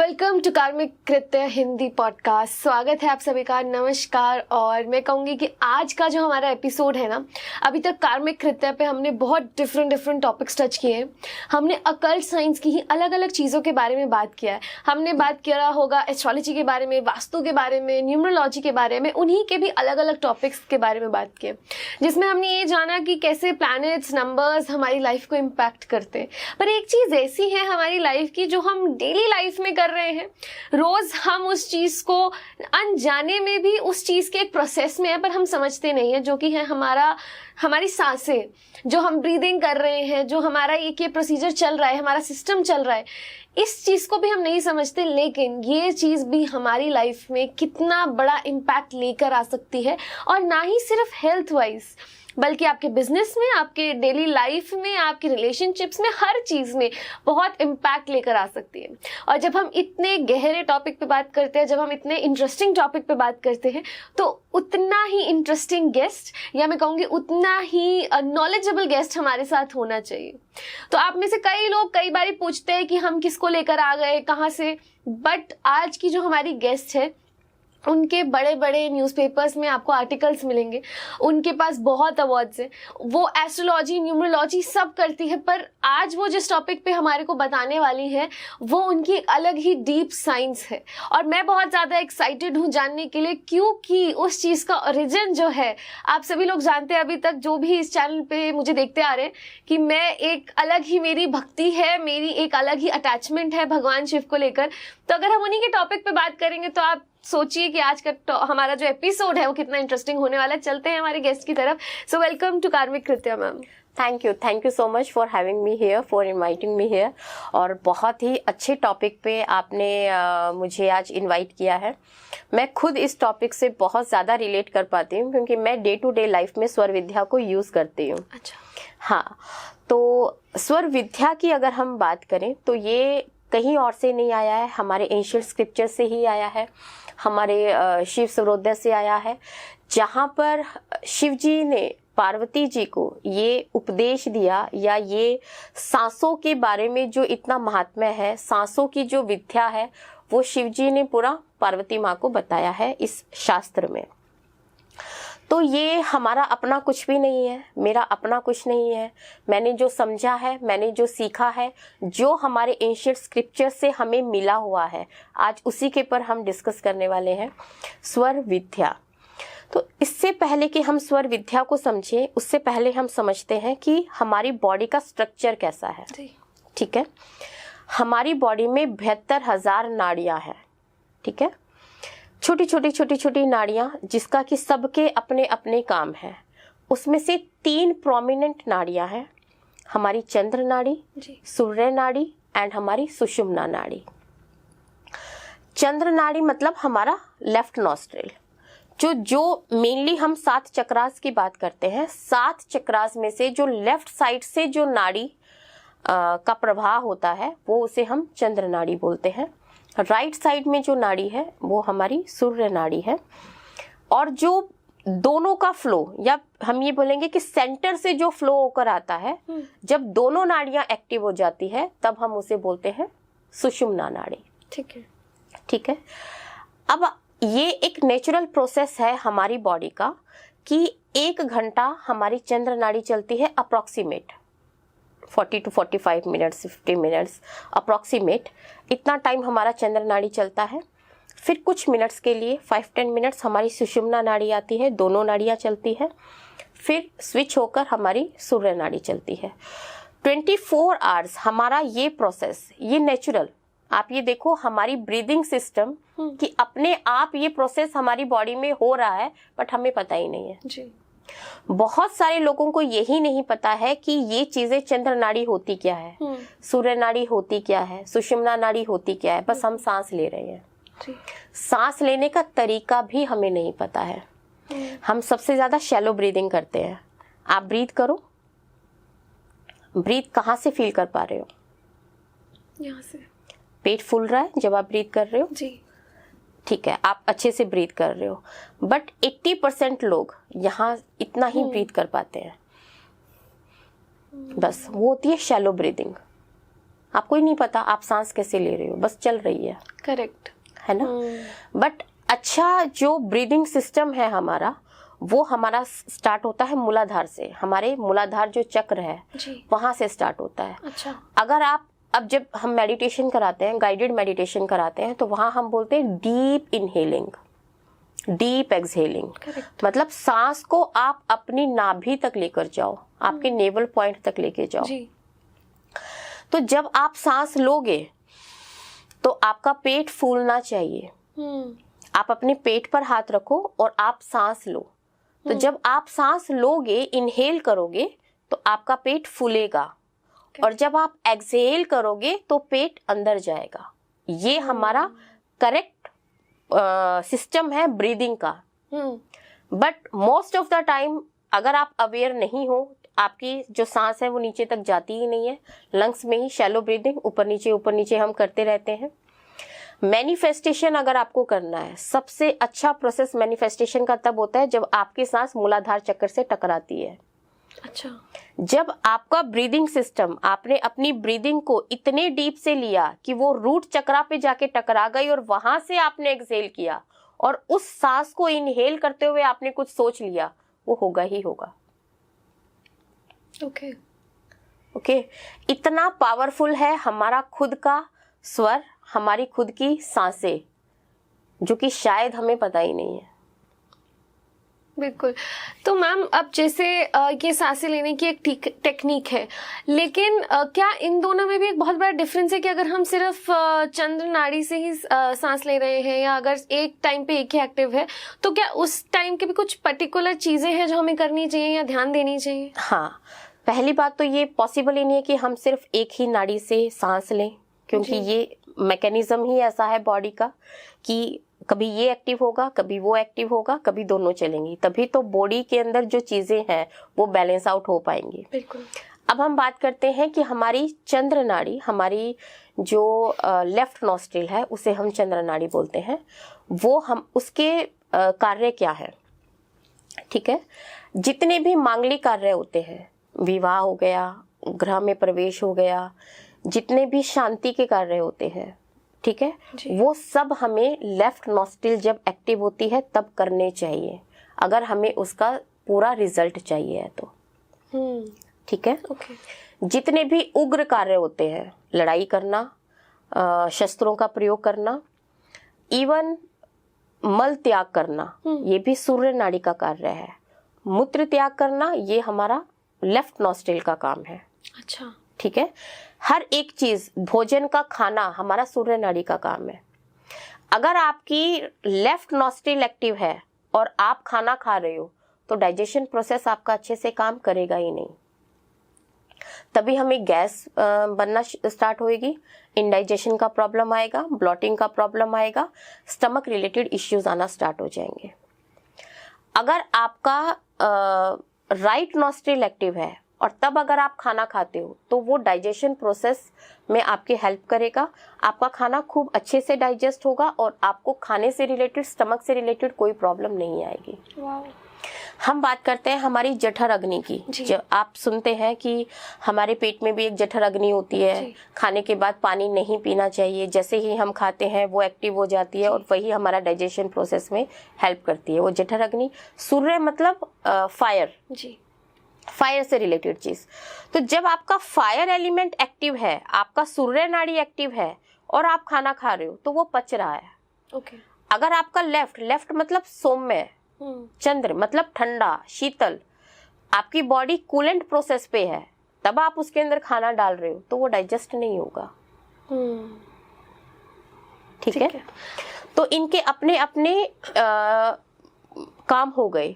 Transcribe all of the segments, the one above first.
Welcome to कार्मिक कृत्य Hindi podcast. स्वागत है आप सभी का, नमस्कार। और मैं कहूँगी कि आज का जो हमारा एपिसोड है ना, अभी तक कार्मिक कृत्य पे हमने बहुत डिफरेंट टॉपिक्स टच किए हैं। हमने अकल्ट साइंस की ही अलग अलग चीज़ों के बारे में बात किया है। हमने बात किया होगा एस्ट्रोलॉजी के बारे में, वास्तु के बारे में, न्यूमरोलॉजी के बारे में, उन्हीं के भी अलग अलग टॉपिक्स के बारे में बात किया, जिसमें हमने ये जाना कि कैसे प्लैनेट्स, नंबर्स हमारी लाइफ को इम्पैक्ट करते हैं। पर एक चीज़ ऐसी है हमारी लाइफ की जो हम डेली लाइफ में कर रहे हैं, रोज हम उस चीज को अनजाने में भी उस चीज के एक प्रोसेस में है, पर हम समझते नहीं है, जो कि है हमारी सांसें, जो हम ब्रीदिंग कर रहे हैं, जो हमारा ये प्रोसीजर चल रहा है, हमारा सिस्टम चल रहा है। इस चीज को भी हम नहीं समझते, लेकिन ये चीज भी हमारी लाइफ में कितना बड़ा इम्पैक्ट लेकर आ सकती है। और ना ही सिर्फ हेल्थ वाइज, बल्कि आपके बिजनेस में, आपके डेली लाइफ में, आपके रिलेशनशिप्स में, हर चीज़ में बहुत इम्पैक्ट लेकर आ सकती है। और जब हम इतने गहरे टॉपिक पे बात करते हैं, जब हम इतने इंटरेस्टिंग टॉपिक पे बात करते हैं, तो उतना ही इंटरेस्टिंग गेस्ट, या मैं कहूँगी उतना ही नॉलेजेबल गेस्ट हमारे साथ होना चाहिए। तो आप में से कई लोग कई बार पूछते हैं कि हम किसको लेकर आ गए, कहाँ से। बट आज की जो हमारी गेस्ट है, उनके बड़े बड़े न्यूज़पेपर्स में आपको आर्टिकल्स मिलेंगे, उनके पास बहुत अवार्ड्स हैं, वो एस्ट्रोलॉजी, न्यूमरोलॉजी सब करती है। पर आज वो जिस टॉपिक पे हमारे को बताने वाली है, वो उनकी एक अलग ही डीप साइंस है। और मैं बहुत ज़्यादा एक्साइटेड हूँ जानने के लिए, क्योंकि उस चीज़ का ओरिजिन जो है, आप सभी लोग जानते हैं, अभी तक जो भी इस चैनल पे मुझे देखते आ रहे हैं, कि मैं एक अलग ही मेरी भक्ति है, मेरी एक अलग ही अटैचमेंट है भगवान शिव को लेकर। तो अगर हम उन्हीं के टॉपिक पे बात करेंगे, तो आप सोचिए कि आज का हमारा जो एपिसोड है वो कितना इंटरेस्टिंग होने वाला है। चलते हैं हमारे गेस्ट की तरफ। सो वेलकम टू कार्मिक कृत्य ma'am. Thank you so much for having me here, for inviting me here. और बहुत ही अच्छे टॉपिक पे आपने मुझे आज इनवाइट किया है। मैं खुद इस टॉपिक से बहुत ज़्यादा रिलेट कर पाती हूँ, क्योंकि मैं डे टू डे लाइफ में स्वर विद्या को यूज़ करती हूँ। अच्छा। हाँ, तो स्वर विद्या की अगर हम बात करें तो ये कहीं और से नहीं आया है, हमारे एंशिएंट स्क्रिप्चर से ही आया है, हमारे शिव सर्वोदय से आया है, जहाँ पर शिव जी ने पार्वती जी को ये उपदेश दिया, या ये सांसों के बारे में जो इतना महात्म्य है, सांसों की जो विद्या है, वो शिव जी ने पूरा पार्वती माँ को बताया है इस शास्त्र में। तो ये हमारा अपना कुछ भी नहीं है, मेरा अपना कुछ नहीं है। मैंने जो समझा है, मैंने जो सीखा है, जो हमारे एंशिएंट स्क्रिप्चर से हमें मिला हुआ है, आज उसी के पर हम डिस्कस करने वाले हैं, स्वर विद्या। तो इससे पहले कि हम स्वर विद्या को समझें, उससे पहले हम समझते हैं कि हमारी बॉडी का स्ट्रक्चर कैसा है। ठीक है, हमारी बॉडी में 72,000 नाड़ियाँ हैं। ठीक है, छोटी छोटी नाड़ियाँ, जिसका कि सबके अपने अपने काम हैं। उसमें से 3 प्रोमिनेंट नाड़ियाँ हैं, हमारी चंद्र नाड़ी, सूर्य नाड़ी एंड हमारी सुषुम्ना नाड़ी। चंद्र नाड़ी मतलब हमारा लेफ्ट नॉस्ट्रिल, जो मेनली हम 7 चक्रास की बात करते हैं। 7 चक्रास में से जो लेफ्ट साइड से जो नाड़ी का प्रवाह होता है, वो उसे हम चंद्र नाड़ी बोलते हैं। राइट साइड में जो नाड़ी है वो हमारी सूर्य नाड़ी है। और जो दोनों का फ्लो, या हम ये बोलेंगे कि सेंटर से जो फ्लो होकर आता है, जब दोनों नाड़ियां एक्टिव हो जाती है, तब हम उसे बोलते हैं सुषुम्ना नाड़ी। ठीक है। अब ये एक नेचुरल प्रोसेस है हमारी बॉडी का, कि 1 घंटा हमारी चंद्र नाड़ी चलती है, approximate 40 to 45 minutes, 50 minutes approximate, इतना टाइम हमारा चंद्र नाड़ी चलता है। फिर कुछ मिनट्स के लिए 5-10 मिनट्स हमारी सुषुम्ना नाड़ी आती है, दोनों नाड़ियाँ चलती है। फिर स्विच होकर हमारी सूर्य नाड़ी चलती है। 24 आवर्स हमारा ये प्रोसेस, ये नेचुरल, आप ये देखो हमारी ब्रीदिंग सिस्टम कि अपने आप ये प्रोसेस हमारी बॉडी में हो रहा है, बट हमें पता ही नहीं है जी। बहुत सारे लोगों को यही नहीं पता है कि ये चीजें, चंद्र नाड़ी होती क्या है, सूर्य नाड़ी होती क्या है, सुषुम्ना नाड़ी होती क्या है। बस हम सांस ले रहे हैं, सांस लेने का तरीका भी हमें नहीं पता है। हम सबसे ज्यादा शैलो ब्रीदिंग करते हैं। आप ब्रीथ करो, ब्रीथ कहाँ से फील कर पा रहे हो? यहाँ से। पेट फूल रहा है जब आप ब्रीथ कर रहे हो? जी। ठीक है, आप अच्छे से ब्रीथ कर रहे हो। बट 80% लोग यहाँ इतना ही ब्रीथ कर पाते हैं, बस। वो होती है शैलो ब्रीदिंग। आपको ही नहीं पता आप सांस कैसे ले रहे हो, बस चल रही है। करेक्ट है ना। बट अच्छा जो ब्रीदिंग सिस्टम है हमारा, वो हमारा स्टार्ट होता है मूलाधार से। हमारे मूलाधार जो चक्र है वहां से स्टार्ट होता है। अच्छा। अगर आप अब जब हम मेडिटेशन कराते हैं, गाइडेड मेडिटेशन कराते हैं, तो वहां हम बोलते हैं डीप इनहेलिंग, डीप एक्सहेलिंग। मतलब सांस को आप अपनी नाभि तक लेकर जाओ, आपके नेवल पॉइंट तक लेके जाओ जी। तो जब आप सांस लोगे तो आपका पेट फूलना चाहिए। आप अपने पेट पर हाथ रखो और आप सांस लो। तो जब आप सांस लोगे, इनहेल करोगे, तो आपका पेट फूलेगा और जब आप एक्सहेल करोगे तो पेट अंदर जाएगा। ये हमारा करेक्ट सिस्टम है ब्रीदिंग का। But most of the time अगर आप अवेयर नहीं हो, आपकी जो सांस है वो नीचे तक जाती ही नहीं है, लंग्स में ही शैलो ब्रीदिंग ऊपर नीचे हम करते रहते हैं। मैनिफेस्टेशन अगर आपको करना है, सबसे अच्छा प्रोसेस मैनिफेस्टेशन का तब होता है जब आपकी सांस मूलाधार चक्र से टकराती है। अच्छा। जब आपका ब्रीदिंग सिस्टम, आपने अपनी ब्रीदिंग को इतने डीप से लिया कि वो रूट चक्रा पे जाके टकरा गई और वहां से आपने एक्सहेल किया और उस सांस को इनहेल करते हुए आपने कुछ सोच लिया, वो होगा ही होगा। ओके। इतना पावरफुल है हमारा खुद का स्वर, हमारी खुद की सांसें, जो कि शायद हमें पता ही नहीं है। बिल्कुल। तो मैम अब जैसे ये सांसें लेने की एक टेक्निक है, लेकिन क्या इन दोनों में भी एक बहुत बड़ा डिफरेंस है कि अगर हम सिर्फ चंद्र नाड़ी से ही सांस ले रहे हैं या अगर एक टाइम पे एक ही एक्टिव है, तो क्या उस टाइम की भी कुछ पर्टिकुलर चीजें हैं जो हमें करनी चाहिए या ध्यान देनी चाहिए? हाँ, पहली बात तो ये पॉसिबल ही नहीं है कि हम सिर्फ एक ही नाड़ी से सांस लें, क्योंकि ये मैकेनिज्म ही ऐसा है बॉडी का कि कभी ये एक्टिव होगा, कभी वो एक्टिव होगा, कभी दोनों चलेंगी, तभी तो बॉडी के अंदर जो चीजें हैं वो बैलेंस आउट हो पाएंगी। बिल्कुल। अब हम बात करते हैं कि हमारी चंद्र नाड़ी, हमारी जो लेफ्ट नॉस्ट्रिल है उसे हम चंद्र नाड़ी बोलते हैं, वो हम उसके कार्य क्या है। ठीक है। जितने भी मांगलिक कार्य होते हैं, विवाह हो गया, गृह में प्रवेश हो गया, जितने भी शांति के कार्य होते हैं, ठीक है, वो सब हमें लेफ्ट नॉस्ट्रिल जब एक्टिव होती है तब करने चाहिए, अगर हमें उसका पूरा रिजल्ट चाहिए है तो। ठीक है। जितने भी उग्र कार्य होते हैं, लड़ाई करना, शस्त्रों का प्रयोग करना, इवन मल त्याग करना, ये भी सूर्य नाड़ी का कार्य है। मूत्र त्याग करना, ये हमारा लेफ्ट नॉस्ट्रिल का काम है। अच्छा। ठीक है। हर एक चीज, भोजन का खाना हमारा सूर्य नाड़ी का काम है। अगर आपकी लेफ्ट नॉस्ट्रिल एक्टिव है और आप खाना खा रहे हो तो डाइजेशन प्रोसेस आपका अच्छे से काम करेगा ही नहीं, तभी हमें गैस बनना स्टार्ट होएगी, इंडाइजेशन का प्रॉब्लम आएगा, ब्लॉटिंग का प्रॉब्लम आएगा, स्टमक रिलेटेड इश्यूज आना स्टार्ट हो जाएंगे। अगर आपका राइट नॉस्ट्रिल एक्टिव है और तब अगर आप खाना खाते हो तो वो डाइजेशन प्रोसेस में आपकी हेल्प करेगा, आपका खाना खूब अच्छे से डाइजेस्ट होगा और आपको खाने से रिलेटेड, स्टमक से रिलेटेड कोई प्रॉब्लम नहीं आएगी। हम बात करते हैं हमारी जठर अग्नि की। जब आप सुनते हैं कि हमारे पेट में भी एक जठर अग्नि होती है, खाने के बाद पानी नहीं पीना चाहिए, जैसे ही हम खाते हैं वो एक्टिव हो जाती है और वही हमारा डाइजेशन प्रोसेस में हेल्प करती है। वो जठर अग्नि, सूर्य मतलब फायर, फायर से रिलेटेड चीज। तो जब आपका फायर एलिमेंट एक्टिव है, आपका सूर्य नाड़ी एक्टिव है और आप खाना खा रहे हो तो वो पच रहा है। अगर आपका लेफ्ट मतलब सौम्य, चंद्र मतलब ठंडा, शीतल, आपकी बॉडी कूलेंट प्रोसेस पे है, तब आप उसके अंदर खाना डाल रहे हो तो वो डाइजेस्ट नहीं होगा। ठीक है। तो इनके अपने अपने काम हो गए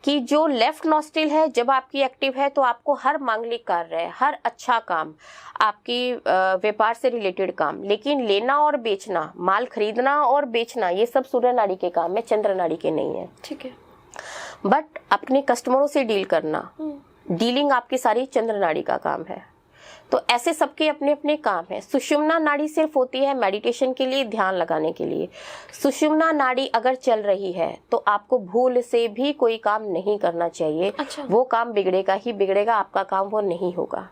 कि जो लेफ्ट नॉस्ट्रिल है जब आपकी एक्टिव है तो आपको हर मांगलिक कार्य है, हर अच्छा काम, आपकी व्यापार से रिलेटेड काम, लेकिन लेना और बेचना, माल खरीदना और बेचना, ये सब सूर्य नाड़ी के काम है, चंद्र नाड़ी के नहीं है। ठीक है। बट अपने कस्टमरों से डील करना, डीलिंग आपकी सारी चंद्र नाड़ी का काम है। तो ऐसे सबके अपने अपने काम है। सुषुम्ना नाड़ी सिर्फ होती है मेडिटेशन के लिए, ध्यान लगाने के लिए। सुषुम्ना नाड़ी अगर चल रही है तो आपको भूल से भी कोई काम नहीं करना चाहिए। अच्छा। वो काम बिगड़ेगा ही बिगड़ेगा, आपका काम वो नहीं होगा।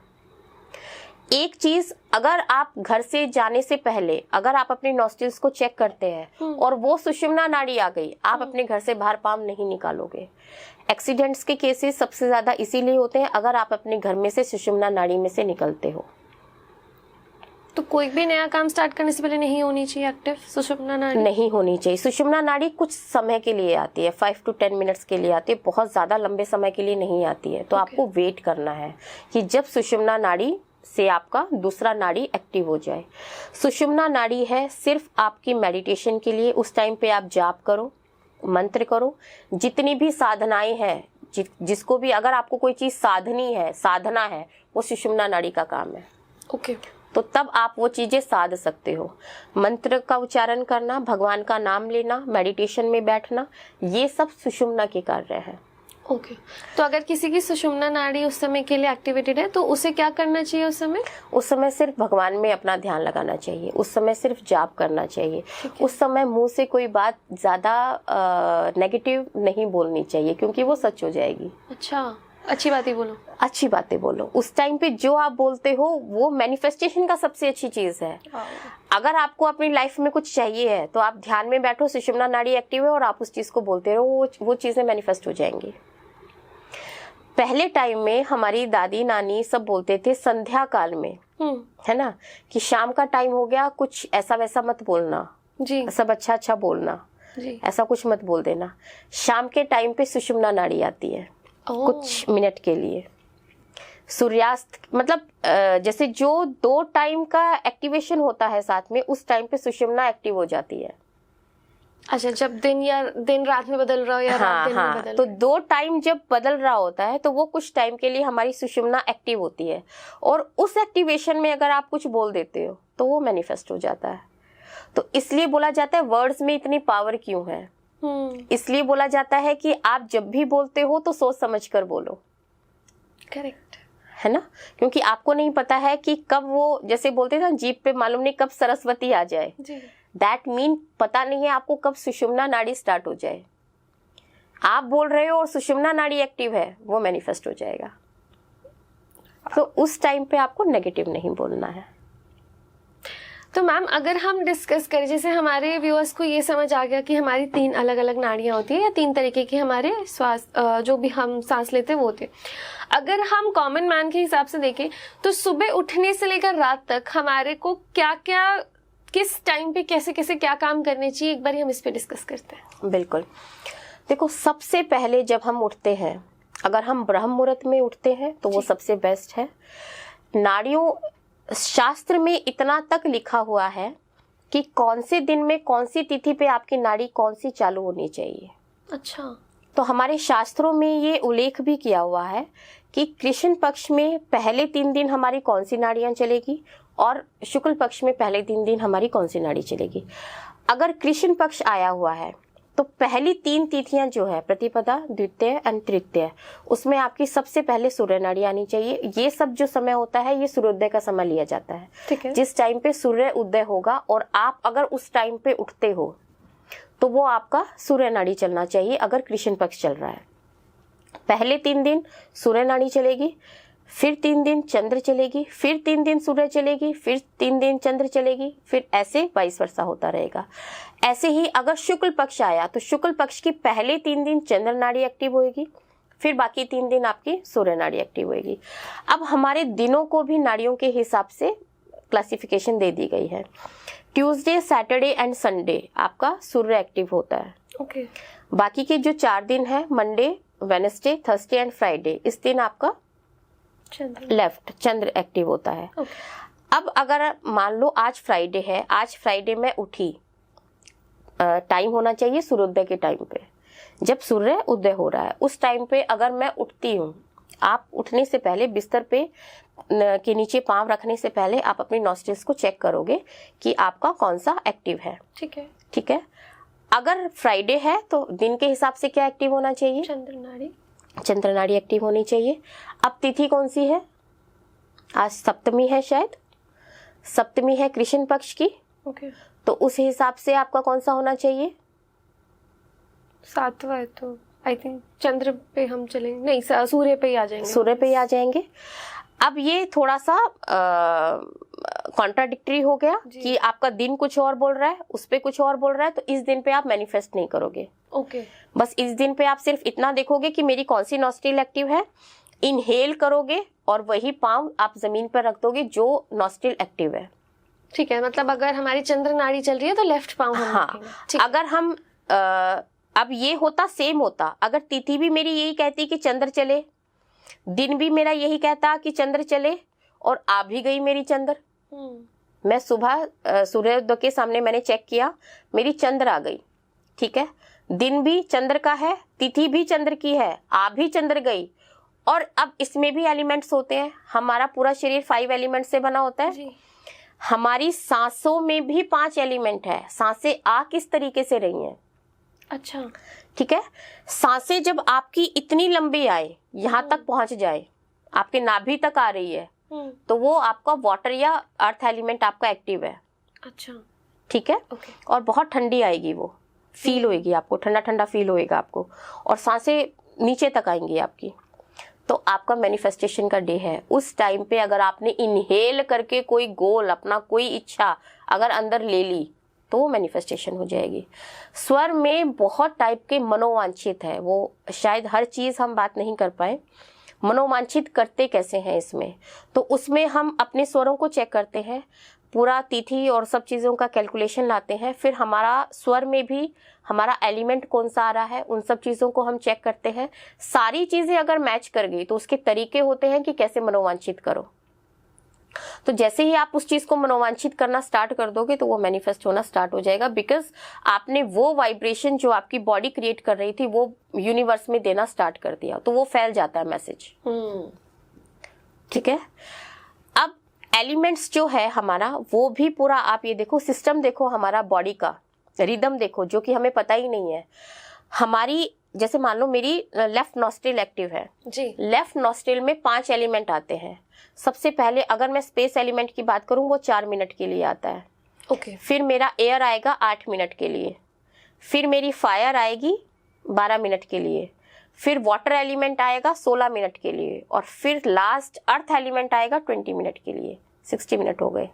एक चीज, अगर आप घर से जाने से पहले अगर आप अपने नॉस्ट्रिल्स को चेक करते हैं और वो सुषुम्ना नाड़ी आ गई, आप अपने घर से बाहर पाम नहीं निकालोगे। एक्सीडेंट्स के केसेस सबसे ज्यादा इसीलिए होते हैं अगर आप अपने घर में से सुषुम्ना नाड़ी में से निकलते हो। तो कोई भी नया काम स्टार्ट करने से पहले नहीं होनी चाहिए एक्टिव सुषुम्ना नाड़ी? नहीं होनी चाहिए। सुषुम्ना नाड़ी कुछ समय के लिए आती है, 5 to 10 मिनट्स के लिए आती है, बहुत ज्यादा लंबे समय के लिए नहीं आती है। तो आपको वेट करना है कि जब सुषुम्ना नाड़ी से आपका दूसरा नाड़ी एक्टिव हो जाए। सुषुम्ना नाड़ी है सिर्फ आपकी मेडिटेशन के लिए। उस टाइम पे आप जाप करो, मंत्र करो, जितनी भी साधनाएं हैं, जिसको भी अगर आपको कोई चीज साधनी है, साधना है, वो सुषुम्ना नाड़ी का काम है। ओके। तो तब आप वो चीजें साध सकते हो। मंत्र का उच्चारण करना, भगवान का नाम लेना, मेडिटेशन में बैठना, ये सब सुषुम्ना के कार्य हैं। ओके। तो अगर किसी की सुषुम्ना नाड़ी उस समय के लिए एक्टिवेटेड है तो उसे क्या करना चाहिए उस समय? उस समय सिर्फ भगवान में अपना ध्यान लगाना चाहिए, उस समय सिर्फ जाप करना चाहिए। उस समय मुंह से कोई बात ज्यादा नेगेटिव नहीं बोलनी चाहिए, क्योंकि वो सच हो जाएगी। अच्छा, अच्छी बातें बोलो। अच्छी बातें बोलो। उस टाइम पे जो आप बोलते हो वो मैनिफेस्टेशन का सबसे अच्छी चीज है। अगर आपको अपनी लाइफ में कुछ चाहिए है तो आप ध्यान में बैठो, सुषुम्ना नाड़ी एक्टिव है और आप उस चीज को बोलते रहो, वो चीजें मैनिफेस्ट हो जाएंगी। पहले टाइम में हमारी दादी नानी सब बोलते थे संध्या काल में, है ना, कि शाम का टाइम हो गया, कुछ ऐसा वैसा मत बोलना जी, सब अच्छा अच्छा बोलना जी, ऐसा कुछ मत बोल देना। शाम के टाइम पे सुषुम्ना नाड़ी आती है कुछ मिनट के लिए। सूर्यास्त मतलब जैसे जो 2 टाइम का एक्टिवेशन होता है साथ में, उस टाइम पे सुषुम्ना एक्टिव हो जाती है। अच्छा, जब दिन रात में बदल रहा हो या रात दिन में बदल तो 2 टाइम जब बदल रहा होता है तो वो कुछ टाइम के लिए हमारी सुषुम्ना एक्टिव होती है, और उस एक्टिवेशन में अगर आप कुछ बोल देते हो तो वो मैनिफेस्ट हो जाता है। तो इसलिए बोला जाता है वर्ड्स में इतनी पावर क्यों है। इसलिए बोला जाता है कि आप जब भी बोलते हो तो सोच समझ कर बोलो। करेक्ट है ना, क्योंकि आपको नहीं पता है कि कब वो, जैसे बोलते हैं ना, जीप पे मालूम नहीं कब सरस्वती आ जाए। दैट मीन पता नहीं है आपको कब सुषुम्ना नाड़ी स्टार्ट हो जाए। आप बोल रहे हो और सुषुम्ना नाड़ी एक्टिव है, वो मैनिफेस्ट हो जाएगा। तो उस टाइम पे आपको नेगेटिव नहीं बोलना है। तो मैम अगर हम डिस्कस करें, जैसे हमारे व्यूअर्स को ये समझ आ गया कि हमारी 3 अलग अलग नाड़ियाँ होती है या 3 तरीके की हमारे श्वास जो भी हम सांस लेते हैं वो होते हैं। अगर हम कॉमन मैन के हिसाब से देखें तो सुबह उठने से लेकर रात तक हमारे को क्या क्या, किस टाइम पे कैसे कैसे क्या काम करने चाहिए, एक बार हम इस पे डिस्कस करते हैं। बिल्कुल। देखो, सबसे पहले जब हम उठते हैं, अगर हम ब्रह्म मुहूर्त में उठते हैं तो वो सबसे बेस्ट है। नाड़ियों, शास्त्र में इतना तक लिखा हुआ है कि कौन से दिन में कौन सी तिथि पे आपकी नाड़ी कौन सी चालू होनी चाहिए। अच्छा। तो हमारे शास्त्रों में ये उल्लेख भी किया हुआ है कि कृष्ण पक्ष में पहले 3 दिन हमारी कौन सी नाड़ियां चलेगी और शुक्ल पक्ष में पहले 3 दिन हमारी कौन सी नाड़ी चलेगी। अगर कृष्ण पक्ष आया हुआ है तो पहली 3 तिथियां जो है, प्रतिपदा, द्वितीय एंड तृतीय, उसमें आपकी सबसे पहले सूर्य नाड़ी आनी चाहिए। ये सब जो समय होता है ये सूर्योदय का समय लिया जाता है। ठीक है। जिस टाइम पे सूर्य उदय होगा और आप अगर उस टाइम पे उठते हो तो वो आपका सूर्य नाड़ी चलना चाहिए। अगर कृष्ण पक्ष चल रहा है, पहले 3 दिन सूर्य नाड़ी चलेगी, फिर 3 दिन चंद्र चलेगी, फिर 3 दिन सूर्य चलेगी, फिर 3 दिन चंद्र चलेगी, फिर ऐसे वाइस वर्सा होता रहेगा। ऐसे ही अगर शुक्ल पक्ष आया तो शुक्ल पक्ष की पहले 3 दिन चंद्र नाड़ी एक्टिव होगी, फिर बाकी 3 दिन आपकी सूर्य नाड़ी एक्टिव होगी। अब हमारे दिनों को भी नाड़ियों के हिसाब से क्लासिफिकेशन दे दी गई है। ट्यूसडे, सैटरडे एंड संडे आपका सूर्य एक्टिव होता है। ओके। बाकी के जो 4 दिन है, Monday, Wednesday, Thursday and Friday, इस दिन आपका लेफ्ट चंद्र एक्टिव होता है। अब अगर मान लो आज फ्राइडे है, आज फ्राइडे में उठी, टाइम होना चाहिए सूर्योदय के टाइम पे, जब सूर्य उदय हो रहा है उस टाइम पे अगर मैं उठती हूँ, आप उठने से पहले बिस्तर पे के नीचे पांव रखने से पहले आप अपनी नॉस्ट्रिल्स को चेक करोगे कि आपका कौन सा एक्टिव है। ठीक है। ठीक है। अगर फ्राइडे है तो दिन के हिसाब से क्या एक्टिव होना चाहिए? चंद्र नाड़ी। चंद्र नाड़ी एक्टिव होनी चाहिए। अब तिथि कौन सी है? आज सप्तमी है, शायद सप्तमी है कृष्ण पक्ष की। ओके। तो उस हिसाब से आपका कौन सा होना चाहिए? 7वां है तो आई थिंक चंद्र पे हम चलेंगे, नहीं सूर्य पे ही आ जाएंगे। सूर्य पे ही आ जाएंगे। अब ये थोड़ा सा कॉन्ट्राडिक्टरी हो गया कि आपका दिन कुछ और बोल रहा है, उस पे कुछ और बोल रहा है, तो इस दिन पे आप मैनिफेस्ट नहीं करोगे। ओके। बस इस दिन पे आप सिर्फ इतना देखोगे कि मेरी कौन सी नॉस्ट्रिल एक्टिव है, इनहेल करोगे और वही पाँव आप जमीन पर रख दोगे जो नॉस्ट्रिल एक्टिव है। ठीक है, मतलब अगर हमारी चंद्र नाड़ी चल रही है तो लेफ्ट पाँव हम रखेंगे। ठीक। अगर हम अब ये होता सेम होता, अगर तिथि भी मेरी यही कहती कि चंद्र चले, दिन भी मेरा यही कहता कि चंद्र चले, और आ भी गई मेरी चंद्र। मैं सुबह सूर्योदय के सामने मैंने चेक किया, मेरी चंद्र आ गई। ठीक है, दिन भी चंद्र का है, तिथि भी चंद्र की है, आ भी चंद्र गई। और अब इसमें भी एलिमेंट्स होते हैं, हमारा पूरा शरीर 5 एलिमेंट से बना होता है जी। हमारी सांसों में भी 5 एलिमेंट है। सांसें आ किस तरीके से रही हैं? अच्छा। ठीक है, सांसें जब आपकी इतनी लंबी आए, यहाँ तक पहुंच जाए, आपके नाभि तक आ रही है, तो वो आपका वाटर या अर्थ एलिमेंट आपका एक्टिव है। अच्छा। ठीक है। ओके। और बहुत ठंडी आएगी, वो फील होएगी आपको, ठंडा ठंडा फील होएगा आपको, और सांसें नीचे तक आएंगी आपकी, तो आपका मैनिफेस्टेशन का डे है। उस टाइम पे अगर आपने इनहेल करके कोई गोल, अपना कोई इच्छा अगर अंदर ले ली, तो वो मैनिफेस्टेशन हो जाएगी। स्वर में बहुत टाइप के मनोवांछित है, वो शायद हर चीज़ हम बात नहीं कर पाए। मनोवांछित करते कैसे हैं इसमें, तो उसमें हम अपने स्वरों को चेक करते हैं, पूरा तिथि और सब चीज़ों का कैलकुलेशन लाते हैं, फिर हमारा स्वर में भी हमारा एलिमेंट कौन सा आ रहा है, उन सब चीज़ों को हम चेक करते हैं। सारी चीज़ें अगर मैच कर गई तो उसके तरीके होते हैं कि कैसे मनोवांछित करो। तो जैसे ही आप उस चीज़ को मनोवांछित करना स्टार्ट कर दोगे तो वो मैनिफेस्ट होना स्टार्ट हो जाएगा, बिकॉज आपने वो वाइब्रेशन जो आपकी बॉडी क्रिएट कर रही थी वो यूनिवर्स में देना स्टार्ट कर दिया, तो वो फैल जाता है मैसेज। ठीक है। अब एलिमेंट्स जो है हमारा, वो भी पूरा आप ये देखो, सिस्टम देखो, हमारा बॉडी का रिदम देखो, जो कि हमें पता ही नहीं है। हमारी जैसे मान लो मेरी लेफ्ट नॉस्ट्रिल एक्टिव है जी। लेफ्ट नॉस्ट्रिल में 5 एलिमेंट आते हैं। सबसे पहले अगर मैं स्पेस एलिमेंट की बात करूं, वो 4 मिनट के लिए आता है। ओके। फिर मेरा एयर आएगा 8 मिनट के लिए, फिर मेरी फायर आएगी 12 मिनट के लिए, फिर वाटर एलिमेंट आएगा 16 मिनट के लिए, और फिर लास्ट अर्थ एलिमेंट आएगा 20 मिनट के लिए। 60 मिनट हो गए।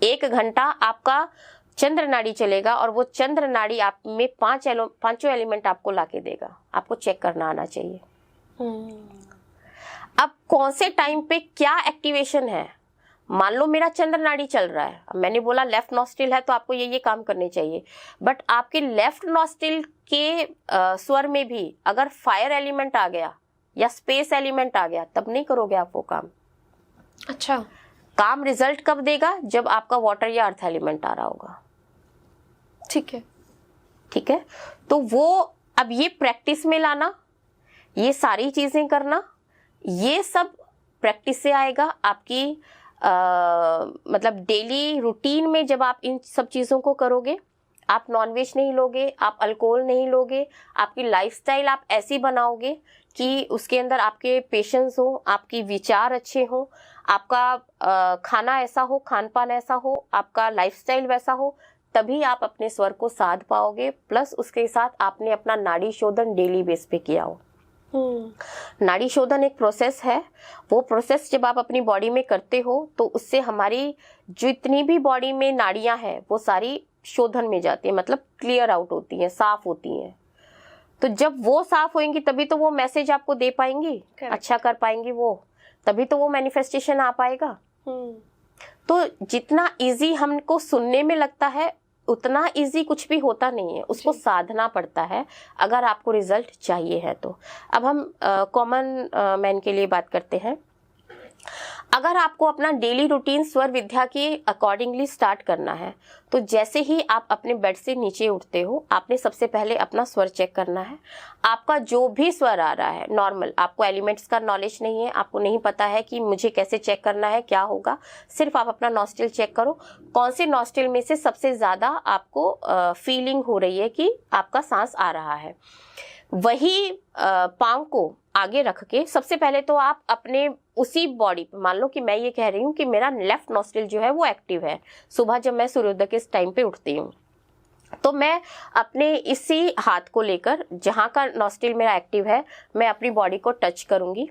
1 घंटा आपका चंद्र नाड़ी चलेगा, और वो चंद्र नाड़ी आप में 5 एलिमेंट आपको लाके देगा। आपको चेक करना आना चाहिए। अब कौन से टाइम पे क्या एक्टिवेशन है, मान लो मेरा चंद्र नाड़ी चल रहा है, अब मैंने बोला लेफ्ट नॉस्ट्रिल है तो आपको ये काम करने चाहिए, बट आपके लेफ्ट नॉस्ट्रिल के स्वर में भी अगर फायर एलिमेंट आ गया या स्पेस एलिमेंट आ गया, तब नहीं करोगे आप वो काम। अच्छा। काम रिजल्ट कब देगा? जब आपका वाटर या अर्थ एलिमेंट आ रहा होगा। ठीक है। ठीक है, तो वो अब ये प्रैक्टिस में लाना, ये सारी चीजें करना, ये सब प्रैक्टिस से आएगा। आपकी मतलब डेली रूटीन में जब आप इन सब चीज़ों को करोगे, आप नॉनवेज नहीं लोगे, आप अल्कोहल नहीं लोगे, आपकी लाइफस्टाइल आप ऐसी बनाओगे कि उसके अंदर आपके पेशेंस हो, आपकी विचार अच्छे हो, आपका खाना ऐसा हो, खान पान ऐसा हो, आपका लाइफस्टाइल वैसा हो, तभी आप अपने स्वर को साध पाओगे। प्लस उसके साथ आपने अपना नाड़ी शोधन डेली बेस पे किया हो। नाड़ी शोधन एक प्रोसेस है, वो प्रोसेस जब आप अपनी बॉडी में करते हो तो उससे हमारी जितनी भी बॉडी में नाड़ियां हैं वो सारी शोधन में जाती है, मतलब क्लियर आउट होती हैं, साफ होती हैं। तो जब वो साफ होंगी तभी तो वो मैसेज आपको दे पाएंगी, अच्छा कर पाएंगी वो, तभी तो वो मैनिफेस्टेशन आ पाएगा। तो जितना इजी हमको सुनने में लगता है उतना इजी कुछ भी होता नहीं है, उसको साधना पड़ता है अगर आपको रिजल्ट चाहिए है तो। अब हम कॉमन मैन के लिए बात करते हैं। अगर आपको अपना डेली रूटीन स्वर विद्या के अकॉर्डिंगली स्टार्ट करना है तो जैसे ही आप अपने बेड से नीचे उठते हो, आपने सबसे पहले अपना स्वर चेक करना है। आपका जो भी स्वर आ रहा है नॉर्मल, आपको एलिमेंट्स का नॉलेज नहीं है, आपको नहीं पता है कि मुझे कैसे चेक करना है, क्या होगा, सिर्फ आप अपना नॉस्ट्रिल चेक करो, कौन से नॉस्ट्रिल में से सबसे ज़्यादा आपको फीलिंग हो रही है कि आपका सांस आ रहा है। वही पाँव को आगे रख के सबसे पहले तो आप अपने उसी बॉडी पे, मान लो कि मैं ये कह रही हूँ कि मेरा लेफ्ट नॉस्ट्रिल जो है वो एक्टिव है, सुबह जब मैं सूर्योदय के इस टाइम पे उठती हूँ, तो मैं अपने इसी हाथ को लेकर जहाँ का नॉस्ट्रिल मेरा एक्टिव है, मैं अपनी बॉडी को टच करूँगी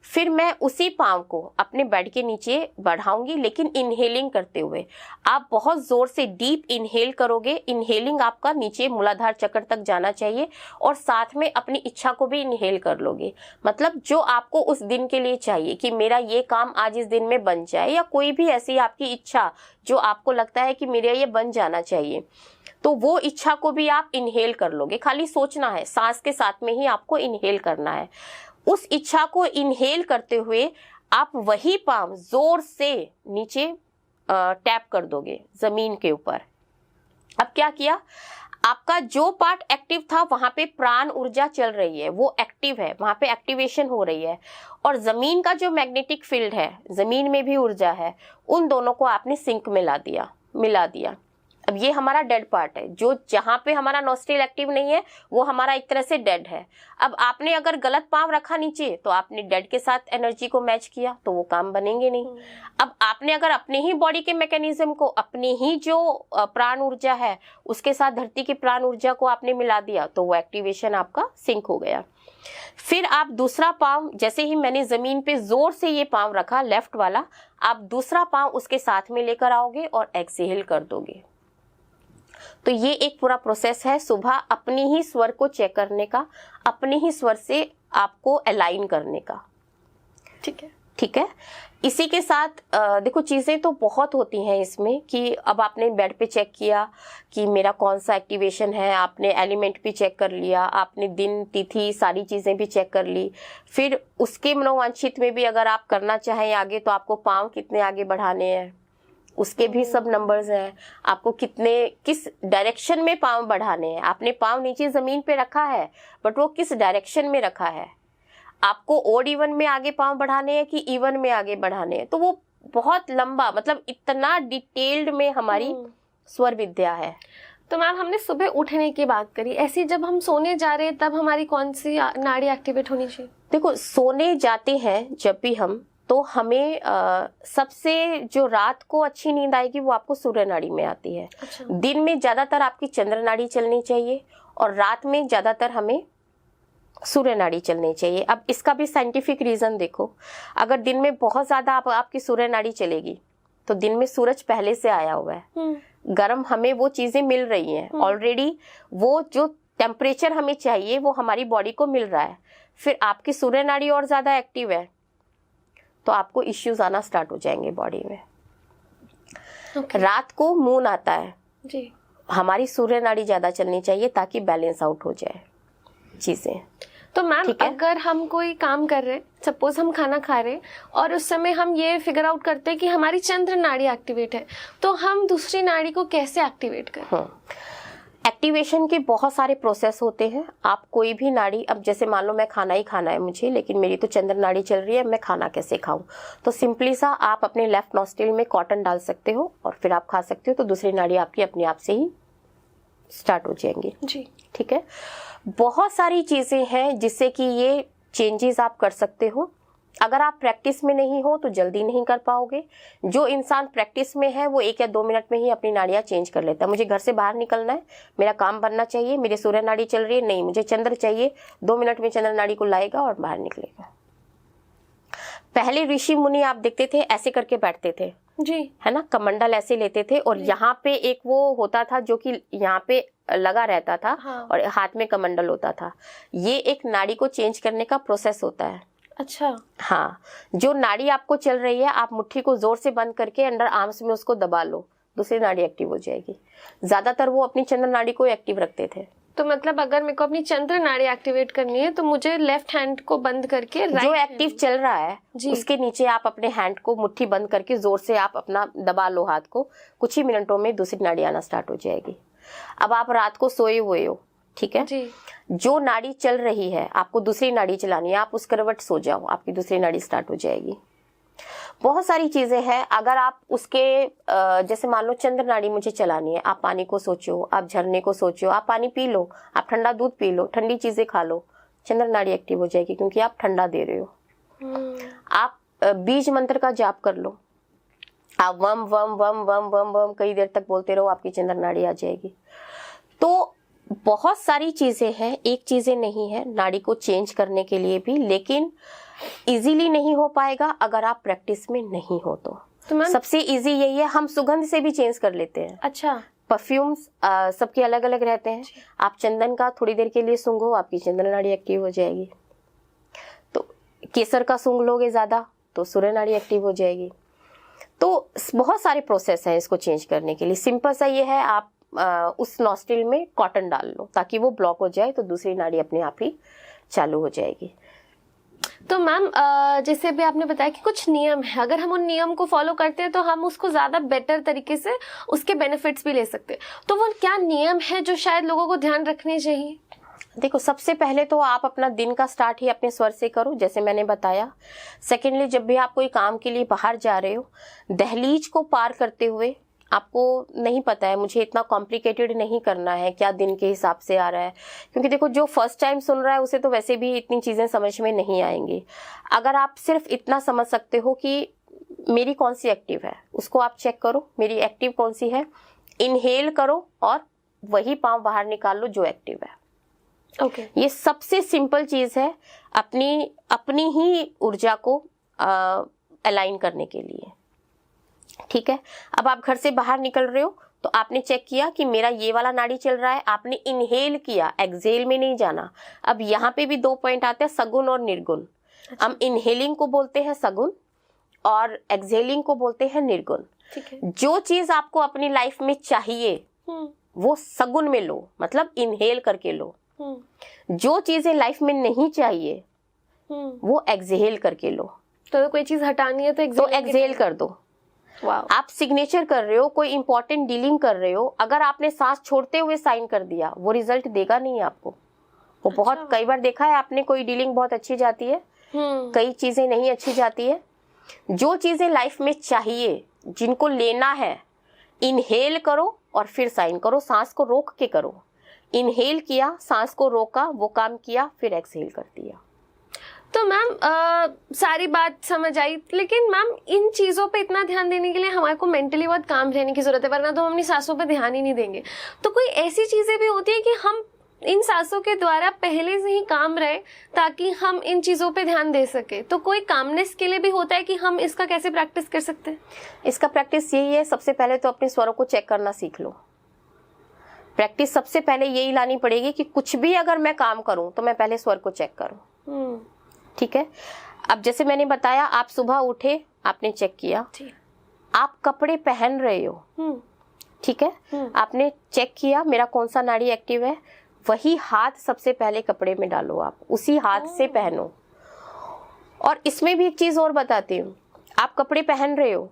फिर मैं उसी पाँव को अपने बेड के नीचे बढ़ाऊंगी, लेकिन इनहेलिंग करते हुए। आप बहुत जोर से डीप इनहेल करोगे, इनहेलिंग आपका नीचे मूलाधार चक्र तक जाना चाहिए, और साथ में अपनी इच्छा को भी इनहेल कर लोगे। मतलब जो आपको उस दिन के लिए चाहिए कि मेरा ये काम आज इस दिन में बन जाए, या कोई भी ऐसी आपकी इच्छा जो आपको लगता है कि मेरा ये बन जाना चाहिए, तो वो इच्छा को भी आप इनहेल कर लोगे। खाली सोचना है, सांस के साथ में ही आपको इनहेल करना है। उस इच्छा को इनहेल करते हुए आप वही पाँव जोर से नीचे टैप कर दोगे जमीन के ऊपर। अब क्या किया, आपका जो पार्ट एक्टिव था वहां पे प्राण ऊर्जा चल रही है, वो एक्टिव है, वहां पे एक्टिवेशन हो रही है, और जमीन का जो मैग्नेटिक फील्ड है, जमीन में भी ऊर्जा है, उन दोनों को आपने सिंक में मिला दिया। अब ये हमारा डेड पार्ट है, जो जहां पे हमारा नॉस्ट्रिल एक्टिव नहीं है वो हमारा एक तरह से डेड है। अब आपने अगर गलत पाँव रखा नीचे तो आपने डेड के साथ एनर्जी को मैच किया, तो वो काम बनेंगे नहीं। अब आपने अगर अपने ही बॉडी के मैकेनिज्म को, अपनी ही जो प्राण ऊर्जा है उसके साथ धरती की प्राण ऊर्जा को आपने मिला दिया, तो वो एक्टिवेशन आपका सिंक हो गया। फिर आप दूसरा पाँव, जैसे ही मैंने जमीन पे जोर से ये पाँव रखा लेफ्ट वाला, आप दूसरा पाँव उसके साथ में लेकर आओगे और एक्सहेल कर दोगे। तो ये एक पूरा प्रोसेस है सुबह अपनी ही स्वर को चेक करने का, अपने ही स्वर से आपको अलाइन करने का। ठीक है। इसी के साथ देखो चीज़ें तो बहुत होती हैं इसमें, कि अब आपने बेड पे चेक किया कि मेरा कौन सा एक्टिवेशन है, आपने एलिमेंट भी चेक कर लिया, आपने दिन तिथि सारी चीज़ें भी चेक कर ली। फिर उसके मनोवांछित में भी अगर आप करना चाहें आगे, तो आपको पाँव कितने आगे बढ़ाने हैं उसके भी सब नंबर्स हैं, आपको किस डायरेक्शन में पाँव बढ़ाने हैं। आपने पाँव नीचे जमीन पे रखा है, बट वो किस डायरेक्शन में रखा है, आपको ओड इवन में आगे पाँव बढ़ाने हैं कि इवन में आगे बढ़ाने हैं, तो वो बहुत लंबा, मतलब इतना डिटेल्ड में हमारी स्वर विद्या है। तो मैम हमने सुबह उठने की बात करी, ऐसी जब हम सोने जा रहे हैं तब हमारी कौन सी नाड़ी एक्टिवेट होनी चाहिए? देखो सोने जाते हैं जब भी हम, तो हमें सबसे जो रात को अच्छी नींद आएगी वो आपको सूर्य नाड़ी में आती है। अच्छा। दिन में ज्यादातर आपकी चंद्र नाड़ी चलनी चाहिए, और रात में ज्यादातर हमें सूर्य नाड़ी चलनी चाहिए। अब इसका भी साइंटिफिक रीजन देखो, अगर दिन में बहुत ज्यादा आपकी सूर्य नाड़ी चलेगी तो दिन में सूरज पहले से आया हुआ है, गर्म हमें वो चीजें मिल रही हैं ऑलरेडी, वो जो टेम्परेचर हमें चाहिए वो हमारी बॉडी को मिल रहा है। फिर आपकी सूर्य नाड़ी और ज्यादा एक्टिव है तो आपको इश्यूज आना स्टार्ट हो जाएंगे बॉडी में। रात को मून आता है जी, हमारी सूर्य नाड़ी ज्यादा चलनी चाहिए ताकि बैलेंस आउट हो जाए चीजें। तो मैम अगर हम कोई काम कर रहे हैं, सपोज हम खाना खा रहे हैं और उस समय हम ये फिगर आउट करते हैं कि हमारी चंद्र नाड़ी एक्टिवेट है, तो हम दूसरी नाड़ी को कैसे एक्टिवेट करें? एक्टिवेशन के बहुत सारे प्रोसेस होते हैं। आप कोई भी नाड़ी, अब जैसे मान लो मैं खाना ही खाना है मुझे, लेकिन मेरी तो चंद्र नाड़ी चल रही है, मैं खाना कैसे खाऊं? तो सिंपली सा आप अपने लेफ्ट नॉस्ट्रिल में कॉटन डाल सकते हो और फिर आप खा सकते हो, तो दूसरी नाड़ी आपकी अपने आप से ही स्टार्ट हो जाएंगी जी। ठीक है। बहुत सारी चीजें हैं जिससे कि ये चेंजेस आप कर सकते हो। अगर आप प्रैक्टिस में नहीं हो तो जल्दी नहीं कर पाओगे। जो इंसान प्रैक्टिस में है वो 1 या 2 मिनट में ही अपनी नाड़ियाँ चेंज कर लेता है। मुझे घर से बाहर निकलना है, मेरा काम बनना चाहिए, मेरी सूर्य नाड़ी चल रही है, नहीं मुझे चंद्र चाहिए, 2 मिनट में चंद्र नाड़ी को लाएगा और बाहर निकलेगा। पहले ऋषि मुनि आप देखते थे ऐसे करके बैठते थे जी, है ना, कमंडल ऐसे लेते थे और यहाँ पे एक वो होता था जो कि यहाँ पे लगा रहता था। हाँ। और हाथ में कमंडल होता था। ये एक नाड़ी को चेंज करने का प्रोसेस होता है। अच्छा। हाँ, जो नाड़ी आपको चल रही है आप मुट्ठी को जोर से बंद करके अंडर आर्म्स में उसको दबा लो, दूसरी नाड़ी एक्टिव हो जाएगी। ज्यादातर वो अपनी चंद्र नाड़ी को एक्टिव रखते थे। तो मतलब अगर मेरे को अपनी चंद्र नाड़ी एक्टिवेट करनी है तो मुझे लेफ्ट हैंड को बंद करके जो एक्टिव चल रहा है उसके नीचे आप अपने हैंड को मुट्ठी बंद करके जोर से आप अपना दबा लो हाथ को, कुछ ही मिनटों में दूसरी नाड़ी आना स्टार्ट हो जाएगी। अब आप रात को सोए हुए हो, ठीक है जी, जो नाड़ी चल रही है आपको दूसरी नाड़ी चलानी है, आप उस करवट सो जाओ, आपकी दूसरी नाड़ी स्टार्ट हो जाएगी। बहुत सारी चीजें हैं। अगर आप उसके जैसे मान लो चंद्र नाड़ी मुझे चलानी है, आप पानी को सोचो, आप झरने को सोचो, आप पानी पी लो, आप ठंडा दूध पी लो, ठंडी चीजें खा लो, चंद्र नाड़ी एक्टिव हो जाएगी क्योंकि आप ठंडा दे रहे हो। आप बीज मंत्र का जाप कर लो, आप वम वम वम वम वम वम कई देर तक बोलते रहो, आपकी चंद्र नाड़ी आ जाएगी। तो बहुत सारी चीजें हैं, एक चीजें नहीं है नाड़ी को चेंज करने के लिए भी, लेकिन इजीली नहीं हो पाएगा अगर आप प्रैक्टिस में नहीं हो तो मैम सबसे इजी यही है, हम सुगंध से भी चेंज कर लेते हैं। अच्छा, परफ्यूम्स सबके अलग अलग रहते हैं। आप चंदन का थोड़ी देर के लिए सूंघो, आपकी चंदन नाड़ी एक्टिव हो जाएगी। तो केसर का सूंघ लोगे ज्यादा तो सूर्य नाड़ी एक्टिव हो जाएगी। तो बहुत सारे प्रोसेस हैं इसको चेंज करने के लिए। सिंपल सा ये है, आप उस नॉस्ट्रिल में कॉटन डाल लो ताकि वो ब्लॉक हो जाए, तो दूसरी नाड़ी अपने आप ही चालू हो जाएगी। तो मैम जैसे अभी आपने बताया कि कुछ नियम है, अगर हम उन नियम को फॉलो करते हैं तो हम उसको ज़्यादा बेटर तरीके से उसके बेनिफिट्स भी ले सकते हैं। तो वो क्या नियम है जो शायद लोगों को ध्यान रखने चाहिए? देखो, सबसे पहले तो आप अपना दिन का स्टार्ट ही अपने स्वर से करो, जैसे मैंने बताया। सेकेंडली, जब भी आप कोई काम के लिए बाहर जा रहे हो, दहलीज को पार करते हुए आपको नहीं पता है मुझे इतना कॉम्प्लिकेटेड नहीं करना है, क्या दिन के हिसाब से आ रहा है, क्योंकि देखो जो फर्स्ट टाइम सुन रहा है उसे तो वैसे भी इतनी चीज़ें समझ में नहीं आएंगी। अगर आप सिर्फ इतना समझ सकते हो कि मेरी कौन सी एक्टिव है, उसको आप चेक करो, मेरी एक्टिव कौन सी है, इनहेल करो और वही पाँव बाहर निकाल लो जो एक्टिव है। ओके ये सबसे सिंपल चीज़ है अपनी ही ऊर्जा को अलाइन करने के लिए। ठीक है, अब आप घर से बाहर निकल रहे हो तो आपने चेक किया कि मेरा ये वाला नाड़ी चल रहा है, आपने इनहेल किया, एक्सहेल में नहीं जाना। अब यहाँ पे भी 2 पॉइंट आते हैं, सगुन और निर्गुण। हम इनहेलिंग को बोलते हैं सगुन और एक्सहेलिंग को बोलते हैं निर्गुण। ठीक है, जो चीज आपको अपनी लाइफ में चाहिए वो सगुन में लो, मतलब इनहेल करके लो। जो चीजें लाइफ में नहीं चाहिए वो एक्सहेल करके लो। तो कोई चीज हटानी है तो एक्सहेल कर दो। आप सिग्नेचर कर रहे हो, कोई इंपॉर्टेंट डीलिंग कर रहे हो, अगर आपने सांस छोड़ते हुए साइन कर दिया वो रिजल्ट देगा नहीं आपको। वो बहुत कई बार देखा है आपने, कोई डीलिंग बहुत अच्छी जाती है, कई चीजें नहीं अच्छी जाती है। जो चीजें लाइफ में चाहिए, जिनको लेना है, इनहेल करो और फिर साइन करो। सांस को रोक के करो, इनहेल किया, सांस को रोका, वो काम किया, फिर एक्सहेल कर दिया। तो मैम सारी बात समझ आई, लेकिन मैम इन चीज़ों पे इतना ध्यान देने के लिए हमारे को मेंटली बहुत काम रहने की ज़रूरत है, वरना तो हम अपनी सांसों पे ध्यान ही नहीं देंगे। तो कोई ऐसी चीज़ें भी होती है कि हम इन सांसों के द्वारा पहले से ही काम रहे ताकि हम इन चीज़ों पे ध्यान दे सके? तो कोई कामनेस के लिए भी होता है कि हम इसका कैसे प्रैक्टिस कर सकते हैं? इसका प्रैक्टिस यही है, सबसे पहले तो अपने स्वरों को चेक करना सीख लो। प्रैक्टिस सबसे पहले यही लानी पड़ेगी कि कुछ भी अगर मैं काम करूं तो मैं पहले स्वर को चेक करूं। ठीक है, अब जैसे मैंने बताया, आप सुबह उठे, आपने चेक किया, आप कपड़े पहन रहे हो, ठीक है, आपने चेक किया मेरा कौन सा नाड़ी एक्टिव है, वही हाथ सबसे पहले कपड़े में डालो, आप उसी हाथ से पहनो। और इसमें भी एक चीज और बताती हूँ, आप कपड़े पहन रहे हो,